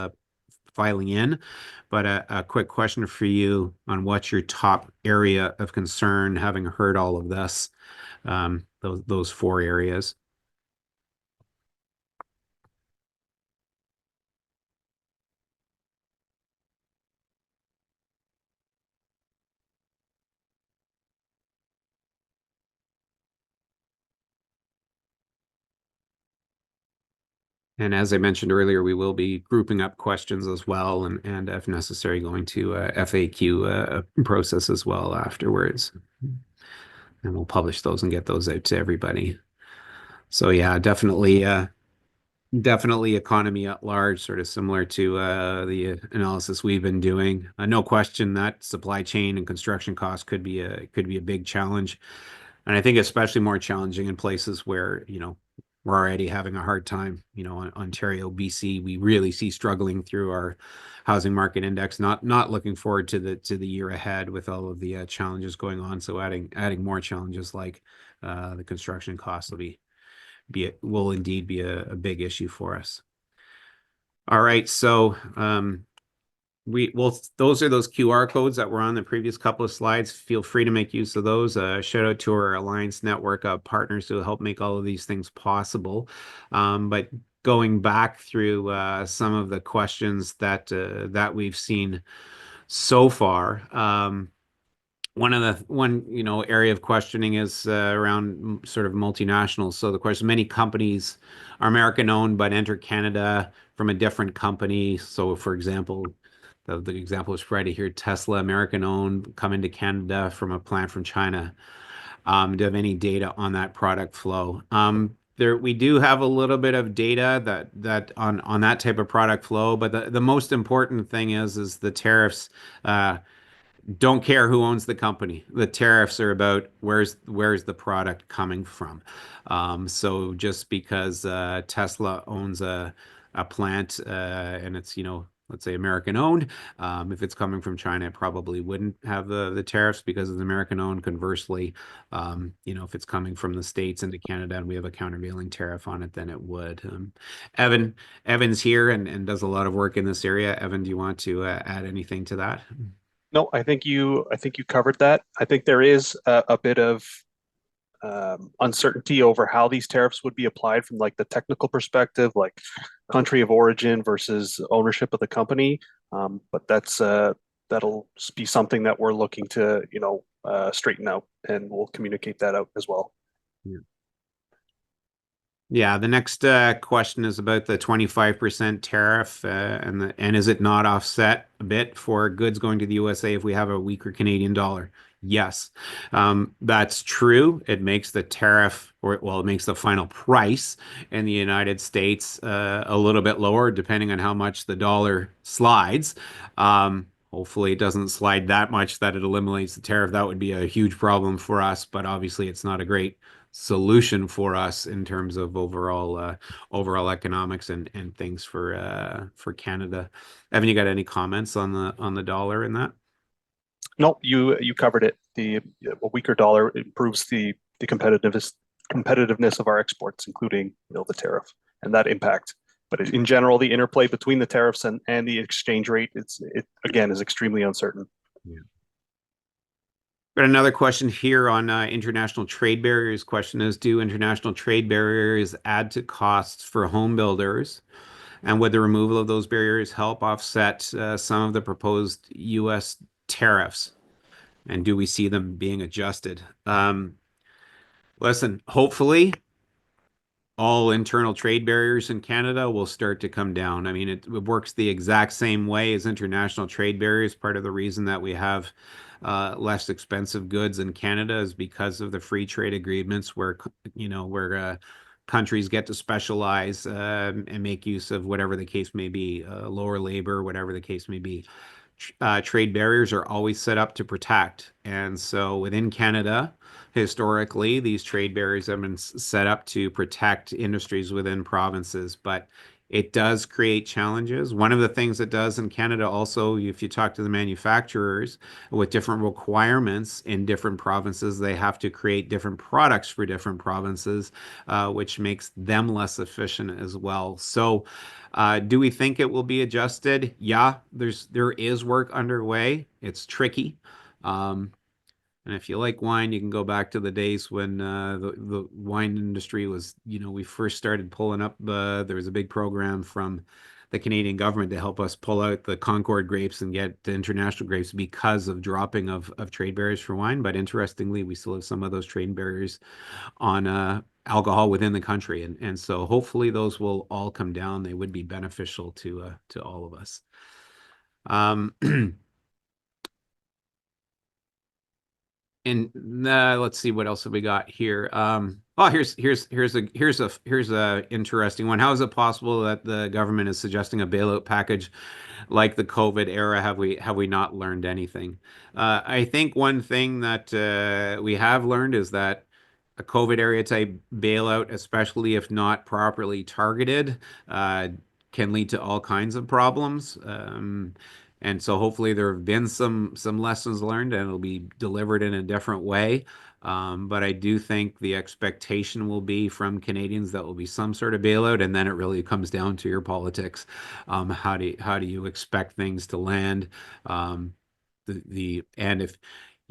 filing in, but a quick question for you on what's your top area of concern, having heard all of this, those four areas. And as I mentioned earlier, we will be grouping up questions as well, and if necessary, going to FAQ process as well afterwards. And we'll publish those and get those out to everybody. So yeah, definitely economy at large, sort of similar to the analysis we've been doing. No question that supply chain and construction costs could be a big challenge. And I think especially more challenging in places where, we're already having a hard time. Ontario, BC, we really see struggling through our housing market index, not looking forward to the year ahead with all of the challenges going on. So adding more challenges like the construction costs will indeed be a big issue for us. All right, so those are those QR codes that were on the previous couple of slides. Feel free to make use of those. Shout out to our Alliance network of partners who help make all of these things possible. But going back through some of the questions that we've seen so far, one area of questioning is around sort of multinationals. So the question, many companies are American owned but enter Canada from a different company. So for example, the example is Friday here, Tesla, American owned, come into Canada from a plant from China. Do you have any data on that product flow? We do have a little bit of data that on that type of product flow, but the most important thing is the tariffs. Don't care who owns the company. The tariffs are about where's the product coming from. So just because Tesla owns a plant and it's let's say American owned, if it's coming from China, it probably wouldn't have the tariffs because it's American owned. Conversely, if it's coming from the States into Canada and we have a countervailing tariff on it, then it would. Evan's here and does a lot of work in this area. Evan, do you want to add anything to that? No, I think you covered that. I think there is a bit of uncertainty over how these tariffs would be applied from like the technical perspective, like country of origin versus ownership of the company. But that'll be something that we're looking to straighten out, and we'll communicate that out as well. Yeah. Yeah, the next question is about the 25% tariff, and is it not offset a bit for goods going to the USA if we have a weaker Canadian dollar? Yes, that's true. It makes the tariff, it makes the final price in the United States a little bit lower, depending on how much the dollar slides. Hopefully, it doesn't slide that much that it eliminates the tariff. That would be a huge problem for us, but obviously, it's not a great solution for us in terms of overall economics and things for Canada. Evan, you got any comments on the dollar in that? No, you covered it. A weaker dollar improves the competitiveness of our exports, including the tariff and that impact. But in general, the interplay between the tariffs and the exchange rate, it again is extremely uncertain. Yeah. Got another question here on international trade barriers. Question is, do international trade barriers add to costs for home builders? And would the removal of those barriers help offset some of the proposed U.S. tariffs? And do we see them being adjusted? Listen, hopefully all internal trade barriers in Canada will start to come down. I mean, it works the exact same way as international trade barriers. Part of the reason that we have less expensive goods in Canada is because of the free trade agreements where countries get to specialize and make use of whatever the case may be, lower labor, whatever the case may be. trade barriers are always set up to protect. And so within Canada, historically, these trade barriers have been set up to protect industries within provinces, but it does create challenges. One of the things it does in Canada also, if you talk to the manufacturers with different requirements in different provinces, they have to create different products for different provinces, which makes them less efficient as well. So, do we think it will be adjusted? Yeah, there is work underway. It's tricky. And if you like wine, you can go back to the days when the wine industry was, we first started pulling up. There was a big program from the Canadian government to help us pull out the Concord grapes and get the international grapes because of dropping of trade barriers for wine. But interestingly, we still have some of those trade barriers on alcohol within the country. And so hopefully those will all come down. They would be beneficial to all of us. And let's see what else have we got here. Here's a interesting one. How is it possible that the government is suggesting a bailout package like the COVID era? Have we not learned anything? I think one thing that we have learned is that a COVID area type bailout, especially if not properly targeted, can lead to all kinds of problems. And so hopefully there have been some lessons learned and it'll be delivered in a different way. But I do think the expectation will be from Canadians that will be some sort of bailout, and then it really comes down to your politics. How do you expect things to land? And if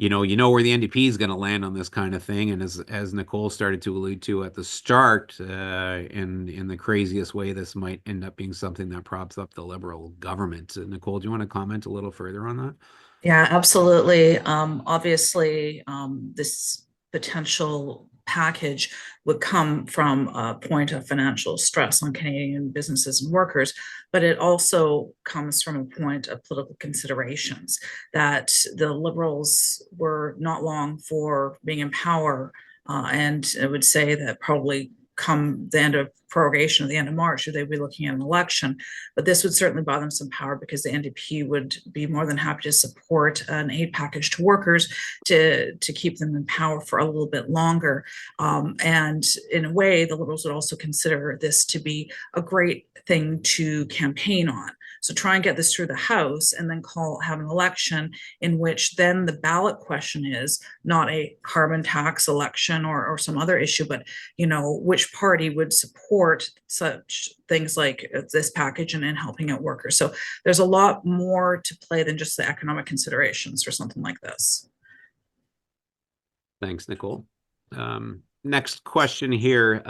you know where the NDP is going to land on this kind of thing, and as Nicole started to allude to at the start, in the craziest way, this might end up being something that props up the Liberal government. Nicole, do you want to comment a little further on that? Yeah, absolutely. Obviously, this potential package would come from a point of financial stress on Canadian businesses and workers, but it also comes from a point of political considerations that the Liberals were not long for being in power. And I would say that probably come the end of prorogation at the end of March, they'd be looking at an election. But this would certainly buy them some power because the NDP would be more than happy to support an aid package to workers to keep them in power for a little bit longer. And in a way, the Liberals would also consider this to be a great thing to campaign on. So try and get this through the House and then have an election in which then the ballot question is not a carbon tax election or some other issue, but which party would support such things like this package and helping out workers. So there's a lot more to play than just the economic considerations for something like this. Thanks, Nicole. Next question here.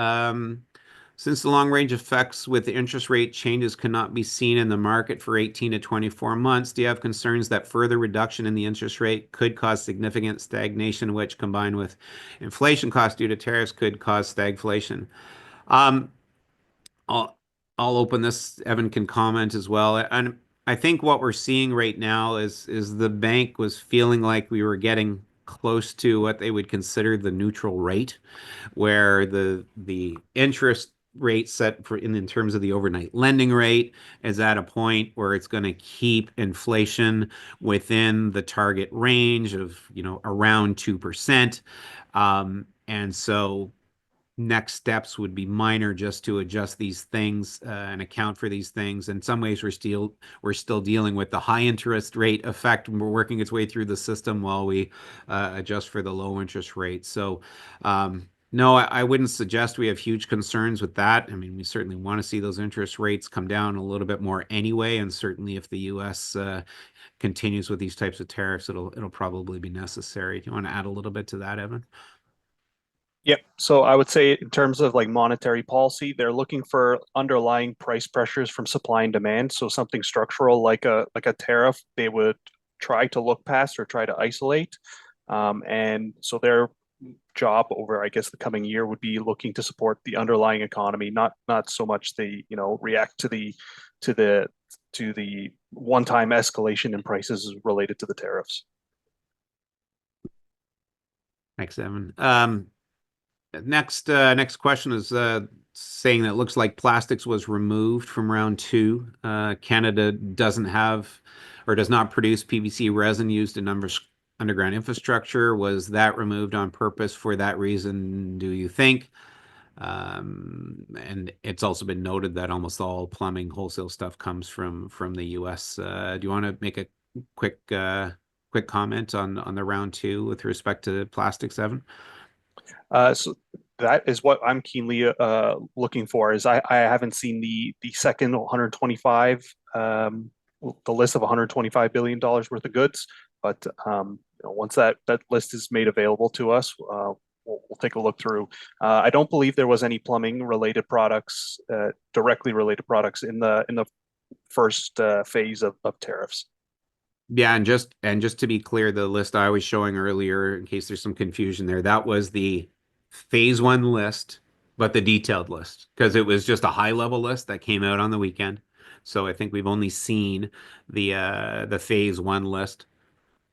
Since the long range effects with the interest rate changes cannot be seen in the market for 18 to 24 months, do you have concerns that further reduction in the interest rate could cause significant stagnation, which combined with inflation costs due to tariffs could cause stagflation? I'll open this. Evan can comment as well. And I think what we're seeing right now is the bank was feeling like we were getting close to what they would consider the neutral rate, where the interest rate set for in terms of the overnight lending rate is at a point where it's going to keep inflation within the target range of around 2%. And so next steps would be minor just to adjust these things and account for these things. In some ways, we're still dealing with the high interest rate effect. We're working its way through the system while we adjust for the low interest rate. So no, I wouldn't suggest we have huge concerns with that. I mean, we certainly want to see those interest rates come down a little bit more anyway. And certainly if the U.S. Continues with these types of tariffs, it'll probably be necessary. Do you want to add a little bit to that, Evan? Yep. So I would say in terms of like monetary policy, they're looking for underlying price pressures from supply and demand. So something structural like a tariff, they would try to look past or try to isolate. And so their job over, I guess, the coming year would be looking to support the underlying economy, not so much the react to the one-time escalation in prices related to the tariffs. Thanks, Evan. Next question is saying that it looks like plastics was removed from round 2. Canada doesn't have or does not produce PVC resin used in underground infrastructure. Was that removed on purpose for that reason, do you think? And it's also been noted that almost all plumbing wholesale stuff comes from the US. Do you want to make a quick comment on the round 2 with respect to plastics, Evan? So that is what I'm keenly looking for. Is I haven't seen the second 125 the list of 125 billion dollars worth of goods, but once that list is made available to us, we'll take a look through. I don't believe there was any plumbing related products, directly related products in the first phase of tariffs. Yeah, and just to be clear, the list I was showing earlier, in case there's some confusion there, that was the phase 1 list, but the detailed list, because it was just a high level list that came out on the weekend. So I think we've only seen the phase 1 list.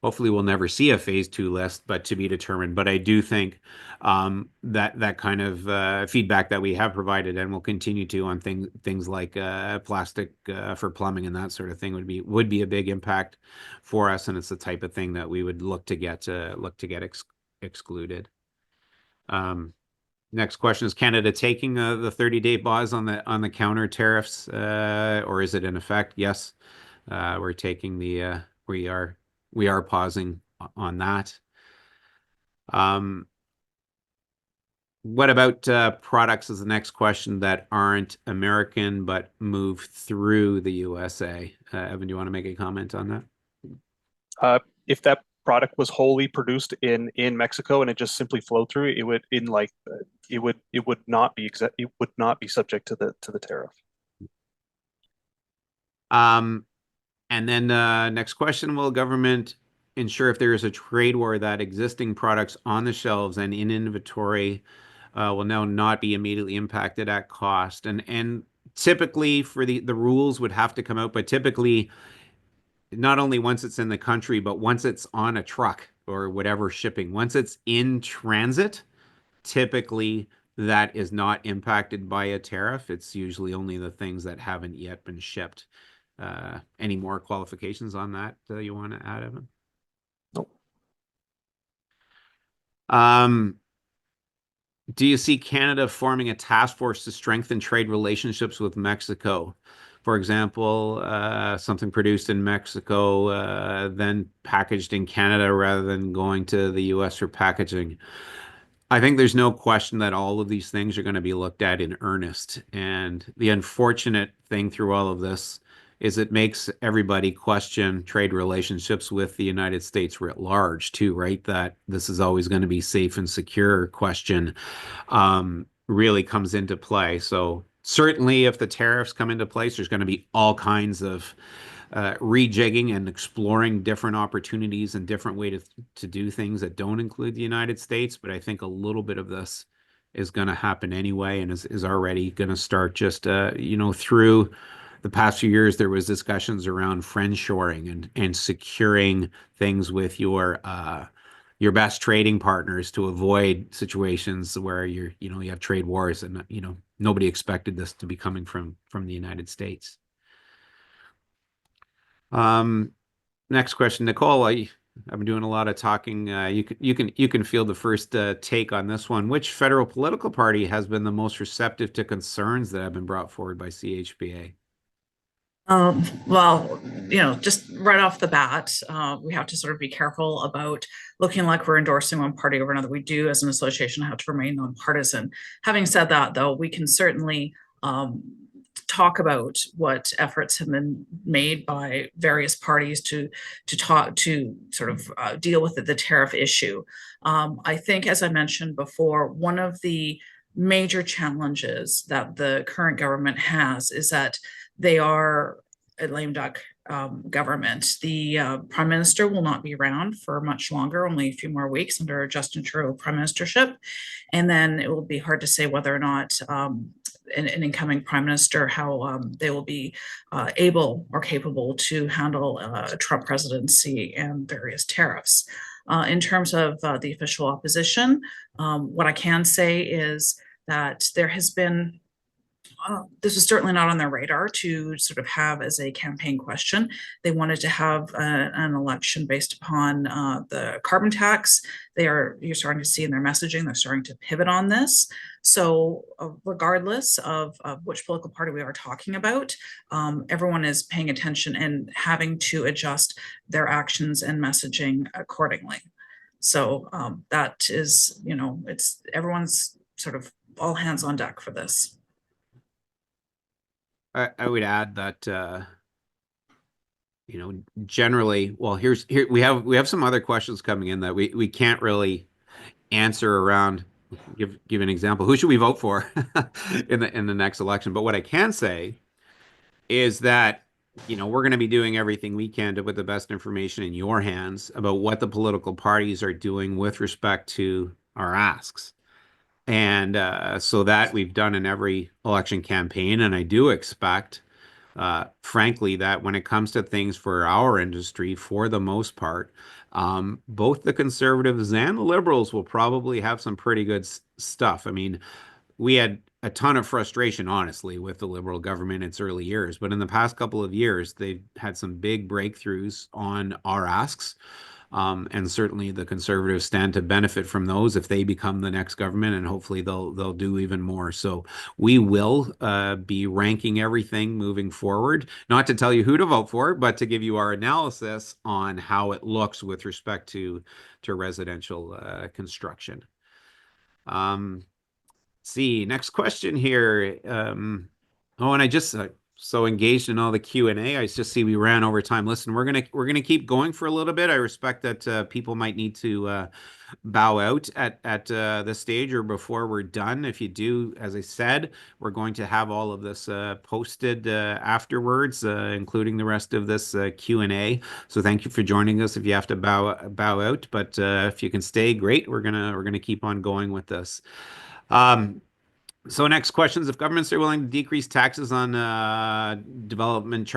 Hopefully we'll never see a phase 2 list, but to be determined. But I do think that kind of feedback that we have provided and will continue to on things like plastic for plumbing and that sort of thing would be a big impact for us, and it's the type of thing that we would look to get excluded. Next question, is Canada taking the 30-day pause on the counter tariffs, or is it in effect? Yes, we're taking we are pausing on that. What about products is the next question that aren't American but move through the USA? Evan, do you want to make a comment on that? If that product was wholly produced in Mexico and it just simply flowed through, it would not be subject to the tariff. And then next question, will government ensure if there is a trade war that existing products on the shelves and in inventory will now not be immediately impacted at cost? And typically for the rules would have to come out, but typically not only once it's in the country, but once it's on a truck or whatever shipping, once it's in transit, typically that is not impacted by a tariff. It's usually only the things that haven't yet been shipped. Any more qualifications on that you want to add, Evan? Nope. Do you see Canada forming a task force to strengthen trade relationships with Mexico? For example, something produced in Mexico, then packaged in Canada rather than going to the US for packaging. I think there's no question that all of these things are going to be looked at in earnest. And the unfortunate thing through all of this is it makes everybody question trade relationships with the United States writ large too, right? That this is always going to be safe and secure question really comes into play. So certainly if the tariffs come into place, there's going to be all kinds of rejigging and exploring different opportunities and different ways to do things that don't include the United States. But I think a little bit of this is going to happen anyway and is already going to start just, through the past few years, there was discussions around friendshoring and securing things with your best trading partners to avoid situations where you have trade wars and, nobody expected this to be coming from the United States. Next question, Nicole. I've been doing a lot of talking. You can field the first take on this one. Which federal political party has been the most receptive to concerns that have been brought forward by CHBA? Well, just right off the bat, we have to sort of be careful about looking like we're endorsing one party over another. We do, as an association, have to remain nonpartisan. Having said that, though, we can certainly talk about what efforts have been made by various parties to sort of deal with the tariff issue. I think, as I mentioned before, one of the major challenges that the current government has is that they are a lame duck government. The prime minister will not be around for much longer, only a few more weeks under Justin Trudeau prime ministership. And then it will be hard to say whether or not an incoming prime minister, how they will be able or capable to handle a Trump presidency and various tariffs. In terms of the official opposition, what I can say is that there has been this was certainly not on their radar to sort of have as a campaign question. They wanted to have an election based upon the carbon tax. You're starting to see in their messaging, they're starting to pivot on this. So regardless of which political party we are talking about, everyone is paying attention and having to adjust their actions and messaging accordingly. So that is, it's everyone's sort of all hands on deck for this. I would add that generally, well, here we have some other questions coming in that we can't really answer around. Give an example. Who should we vote for in the next election? But what I can say is that we're going to be doing everything we can to put the best information in your hands about what the political parties are doing with respect to our asks. And so that we've done in every election campaign. And I do expect, frankly, that when it comes to things for our industry, for the most part, both the conservatives and the liberals will probably have some pretty good stuff. I mean, we had a ton of frustration, honestly, with the Liberal government in its early years. But in the past couple of years, they've had some big breakthroughs on our asks. And certainly the Conservatives stand to benefit from those if they become the next government, and hopefully they'll do even more. So we will be ranking everything moving forward, not to tell you who to vote for, but to give you our analysis on how it looks with respect to residential construction. See, next question here. Oh, and I just so engaged in all the Q&A. I just see we ran over time. Listen, we're gonna keep going for a little bit. I respect that people might need to bow out at this stage or before we're done. If you do, as I said, we're going to have all of this posted afterwards, including the rest of this Q&A. So thank you for joining us. If you have to bow out, but if you can stay, great. We're gonna keep on going with this. So next questions, if governments are willing to decrease taxes on development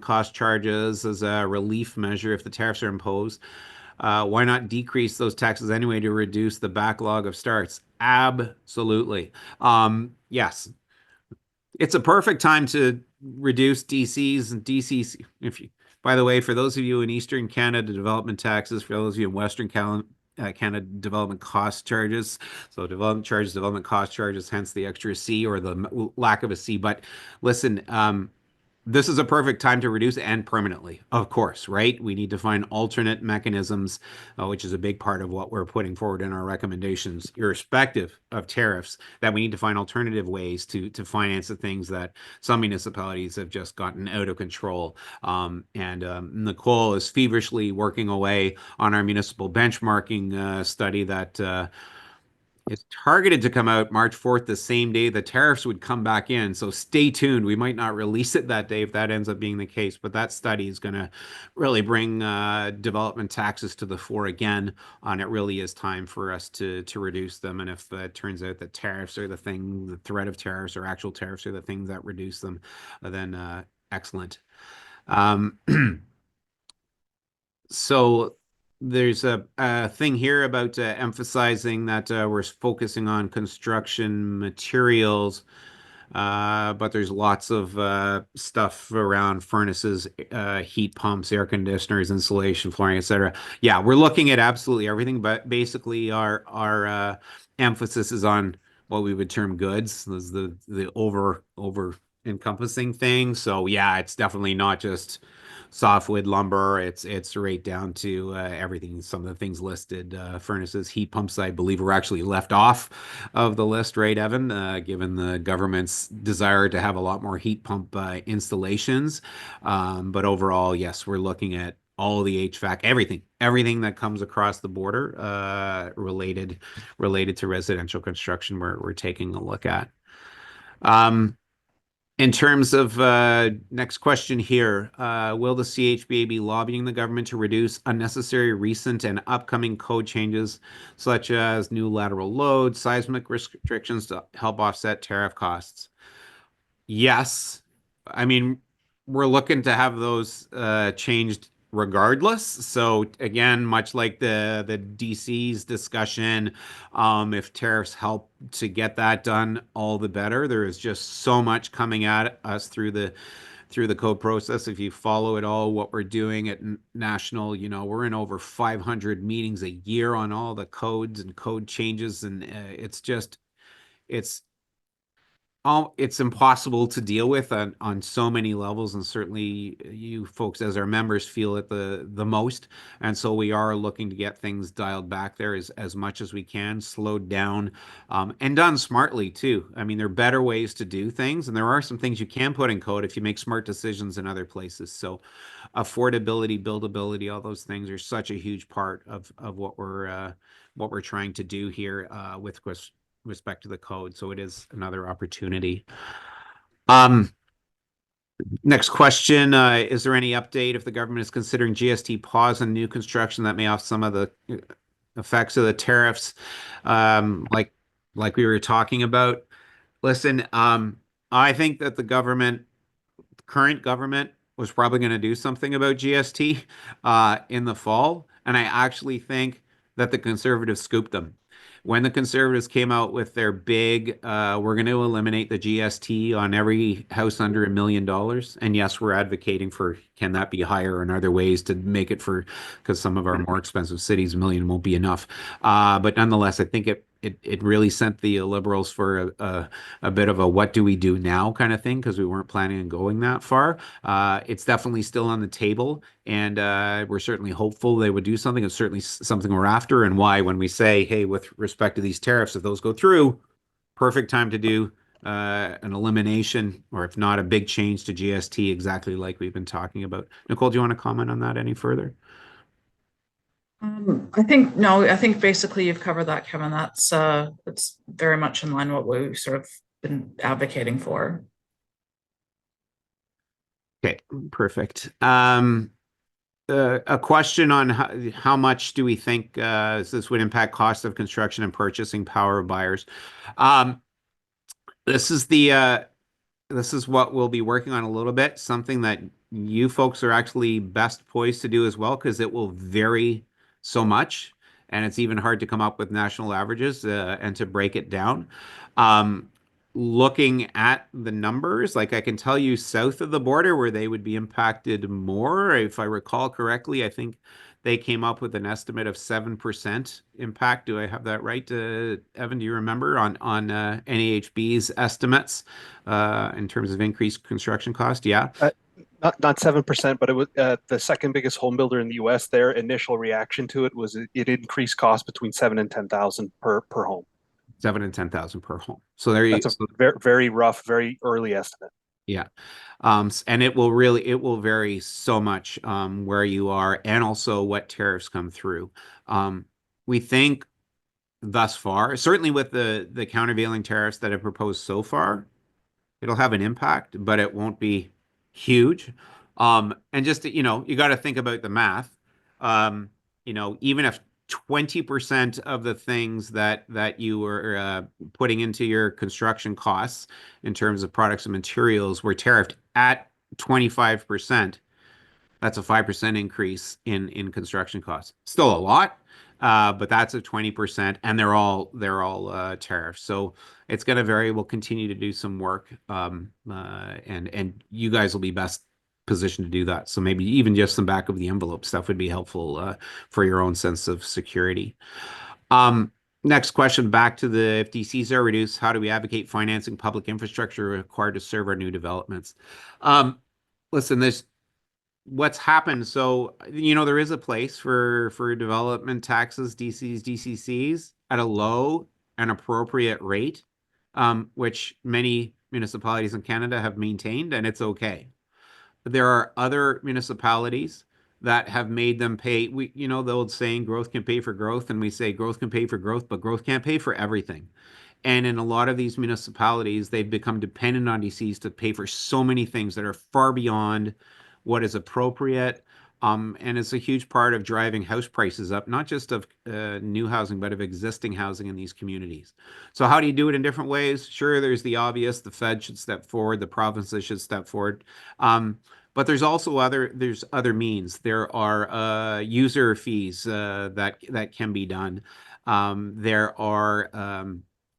cost charges as a relief measure if the tariffs are imposed, why not decrease those taxes anyway to reduce the backlog of starts? Absolutely. Yes. It's a perfect time to reduce DCs and DCs. By the way, for those of you in Eastern Canada, development taxes, for those of you in Western Canada, development cost charges. So development charges, development cost charges, hence the extra C or the lack of a C. But listen, this is a perfect time to reduce and permanently, of course, right? We need to find alternate mechanisms, which is a big part of what we're putting forward in our recommendations, irrespective of tariffs, that we need to find alternative ways to finance the things that some municipalities have just gotten out of control. Nicole is feverishly working away on our municipal benchmarking study that it's targeted to come out March 4th, the same day the tariffs would come back in. So stay tuned. We might not release it that day if that ends up being the case, but that study is going to really bring development taxes to the fore again. And it really is time for us to reduce them. And if it turns out that tariffs are the thing, the threat of tariffs or actual tariffs are the things that reduce them, then excellent. So there's a thing here about emphasizing that we're focusing on construction materials, but there's lots of stuff around furnaces, heat pumps, air conditioners, insulation, flooring, etc. Yeah, we're looking at absolutely everything, but basically our emphasis is on what we would term goods. This is the over encompassing thing. So yeah, it's definitely not just softwood lumber. It's right down to everything. Some of the things listed, furnaces, heat pumps, I believe, were actually left off of the list, right, Evan? Given the government's desire to have a lot more heat pump installations. But overall, yes, we're looking at all the HVAC, everything that comes across the border related to residential construction. We're taking a look at. In terms of next question here, will the CHBA be lobbying the government to reduce unnecessary recent and upcoming code changes, such as new lateral load, seismic restrictions to help offset tariff costs? Yes. I mean, we're looking to have those changed regardless. So again, much like the DC's discussion, if tariffs help to get that done, all the better. There is just so much coming at us through the code process. If you follow it all, what we're doing at national, we're in over 500 meetings a year on all the codes and code changes, and it's it's impossible to deal with on so many levels, and certainly you folks as our members feel it the most. And so we are looking to get things dialed back there as much as we can, slowed down, and done smartly too. I mean, there are better ways to do things, and there are some things you can put in code if you make smart decisions in other places. So affordability, buildability, all those things are such a huge part of what we're trying to do here with respect to the code. So it is another opportunity. Next question, is there any update if the government is considering GST pause on new construction that may off some of the effects of the tariffs, like we were talking about? Listen, I think that the current government was probably going to do something about GST in the fall, and I actually think that the conservatives scooped them. When the conservatives came out with their big, we're going to eliminate the GST on every house under $1 million. And yes, we're advocating for, can that be higher and other ways to make it for, because some of our more expensive cities, $1 million won't be enough. But nonetheless, I think it really sent the liberals for a bit of a what do we do now kind of thing, because we weren't planning on going that far. It's definitely still on the table, and we're certainly hopeful they would do something. It's certainly something we're after, and why when we say, hey, with respect to these tariffs, if those go through, perfect time to do an elimination, or if not a big change to GST, exactly like we've been talking about. Nicole, do you want to comment on that any further? I think basically you've covered that, Kevin. It's very much in line with what we've sort of been advocating for. Okay, perfect. A question on how much do we think this would impact cost of construction and purchasing power of buyers? This is what we'll be working on a little bit, something that you folks are actually best poised to do as well, because it will vary so much, and it's even hard to come up with national averages and to break it down. Looking at the numbers, like I can tell you south of the border where they would be impacted more, if I recall correctly, I think they came up with an estimate of 7% impact. Do I have that right, Evan? Do you remember on NAHB's estimates in terms of increased construction cost? Yeah. Not 7%, but it was the second biggest home builder in the U.S. Their initial reaction to it was it increased cost between 7 and 10,000 per home. 7 and 10,000 per home. So there you. That's a very, very rough, very early estimate. Yeah. And it will vary so much where you are, and also what tariffs come through. We think thus far, certainly with the countervailing tariffs that have proposed so far, it'll have an impact, but it won't be huge. And just, you got to think about the math. Even if 20% of the things that you were putting into your construction costs in terms of products and materials were tariffed at 25%, that's a 5% increase in construction costs. Still a lot, but that's a 20%, and they're all tariffs. So it's going to vary. We'll continue to do some work, and you guys will be best positioned to do that. So maybe even just some back of the envelope stuff would be helpful for your own sense of security. Next question, back to the if DCs are reduced, how do we advocate financing public infrastructure required to serve our new developments? Listen, what's happened. So, there is a place for development taxes, DCs, DCCs at a low and appropriate rate, which many municipalities in Canada have maintained, and it's okay. There are other municipalities that have made them pay. The old saying, growth can pay for growth, and we say growth can pay for growth, but growth can't pay for everything. And in a lot of these municipalities, they've become dependent on DCs to pay for so many things that are far beyond what is appropriate. And it's a huge part of driving house prices up, not just of new housing, but of existing housing in these communities. So how do you do it in different ways? Sure, there's the obvious. The Fed should step forward. The provinces should step forward. But there's also other means. There are user fees that can be done. There are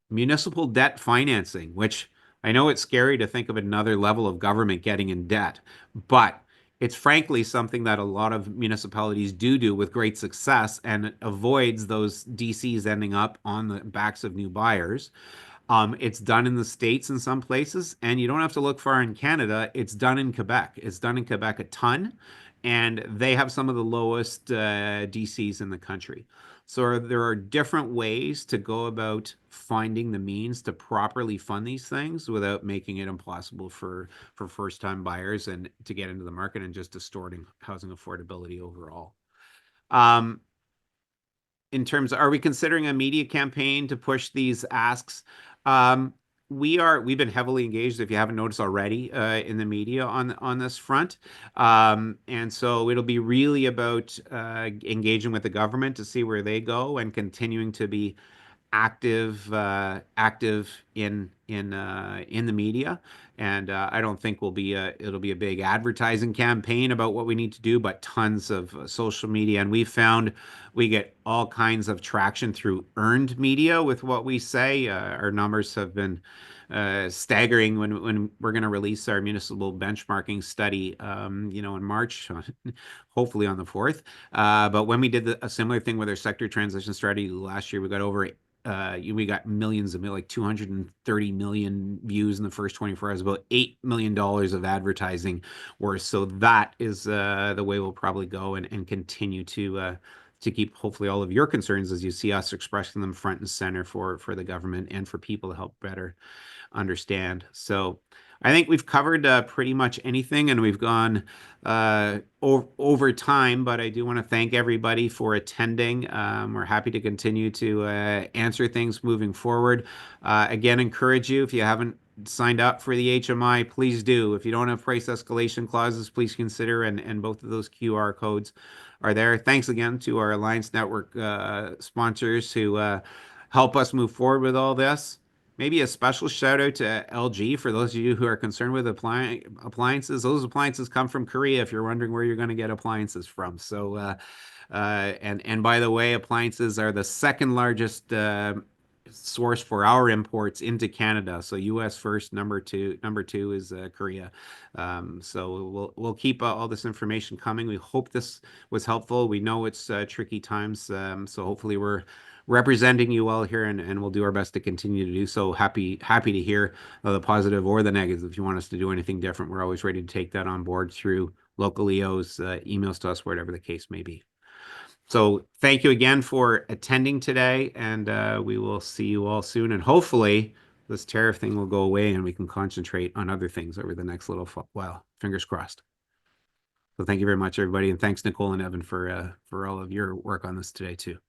municipal debt financing, which I know it's scary to think of another level of government getting in debt, but it's frankly something that a lot of municipalities do with great success, and it avoids those DCs ending up on the backs of new buyers. It's done in the States in some places, and you don't have to look far in Canada. It's done in Quebec. It's done in Quebec a ton, and they have some of the lowest DCs in the country. So there are different ways to go about finding the means to properly fund these things without making it impossible for first-time buyers and to get into the market and just distorting housing affordability overall. In terms of, are we considering a media campaign to push these asks? We've been heavily engaged, if you haven't noticed already, in the media on this front. And so it'll be really about engaging with the government to see where they go and continuing to be active in the media. And I don't think it'll be a big advertising campaign about what we need to do, but tons of social media. And we found we get all kinds of traction through earned media with what we say. Our numbers have been staggering when we're going to release our municipal benchmarking study, in March, hopefully on the 4th. But when we did a similar thing with our sector transition strategy last year, we got millions of, like 230 million views in the first 24 hours, about $8 million of advertising worth. So that is the way we'll probably go and continue to keep hopefully all of your concerns as you see us expressing them front and center for the government and for people to help better understand. So I think we've covered pretty much anything, and we've gone over time, but I do want to thank everybody for attending. We're happy to continue to answer things moving forward. Again, encourage you, if you haven't signed up for the HMI, please do. If you don't have price escalation clauses, please consider, and both of those QR codes are there. Thanks again to our Alliance Network sponsors who help us move forward with all this. Maybe a special shout out to LG for those of you who are concerned with appliances. Those appliances come from Korea if you're wondering where you're going to get appliances from. So, and by the way, appliances are the second largest source for our imports into Canada. So US first, number two is Korea. So we'll keep all this information coming. We hope this was helpful. We know it's tricky times, so hopefully we're representing you all here, and we'll do our best to continue to do so. Happy to hear the positive or the negative. If you want us to do anything different, we're always ready to take that on board through local EOs, emails to us, whatever the case may be. So thank you again for attending today, and we will see you all soon. And hopefully this tariff thing will go away and we can concentrate on other things over the next little while. Fingers crossed. So thank you very much, everybody. And thanks, Nicole and Evan, for all of your work on this today, too.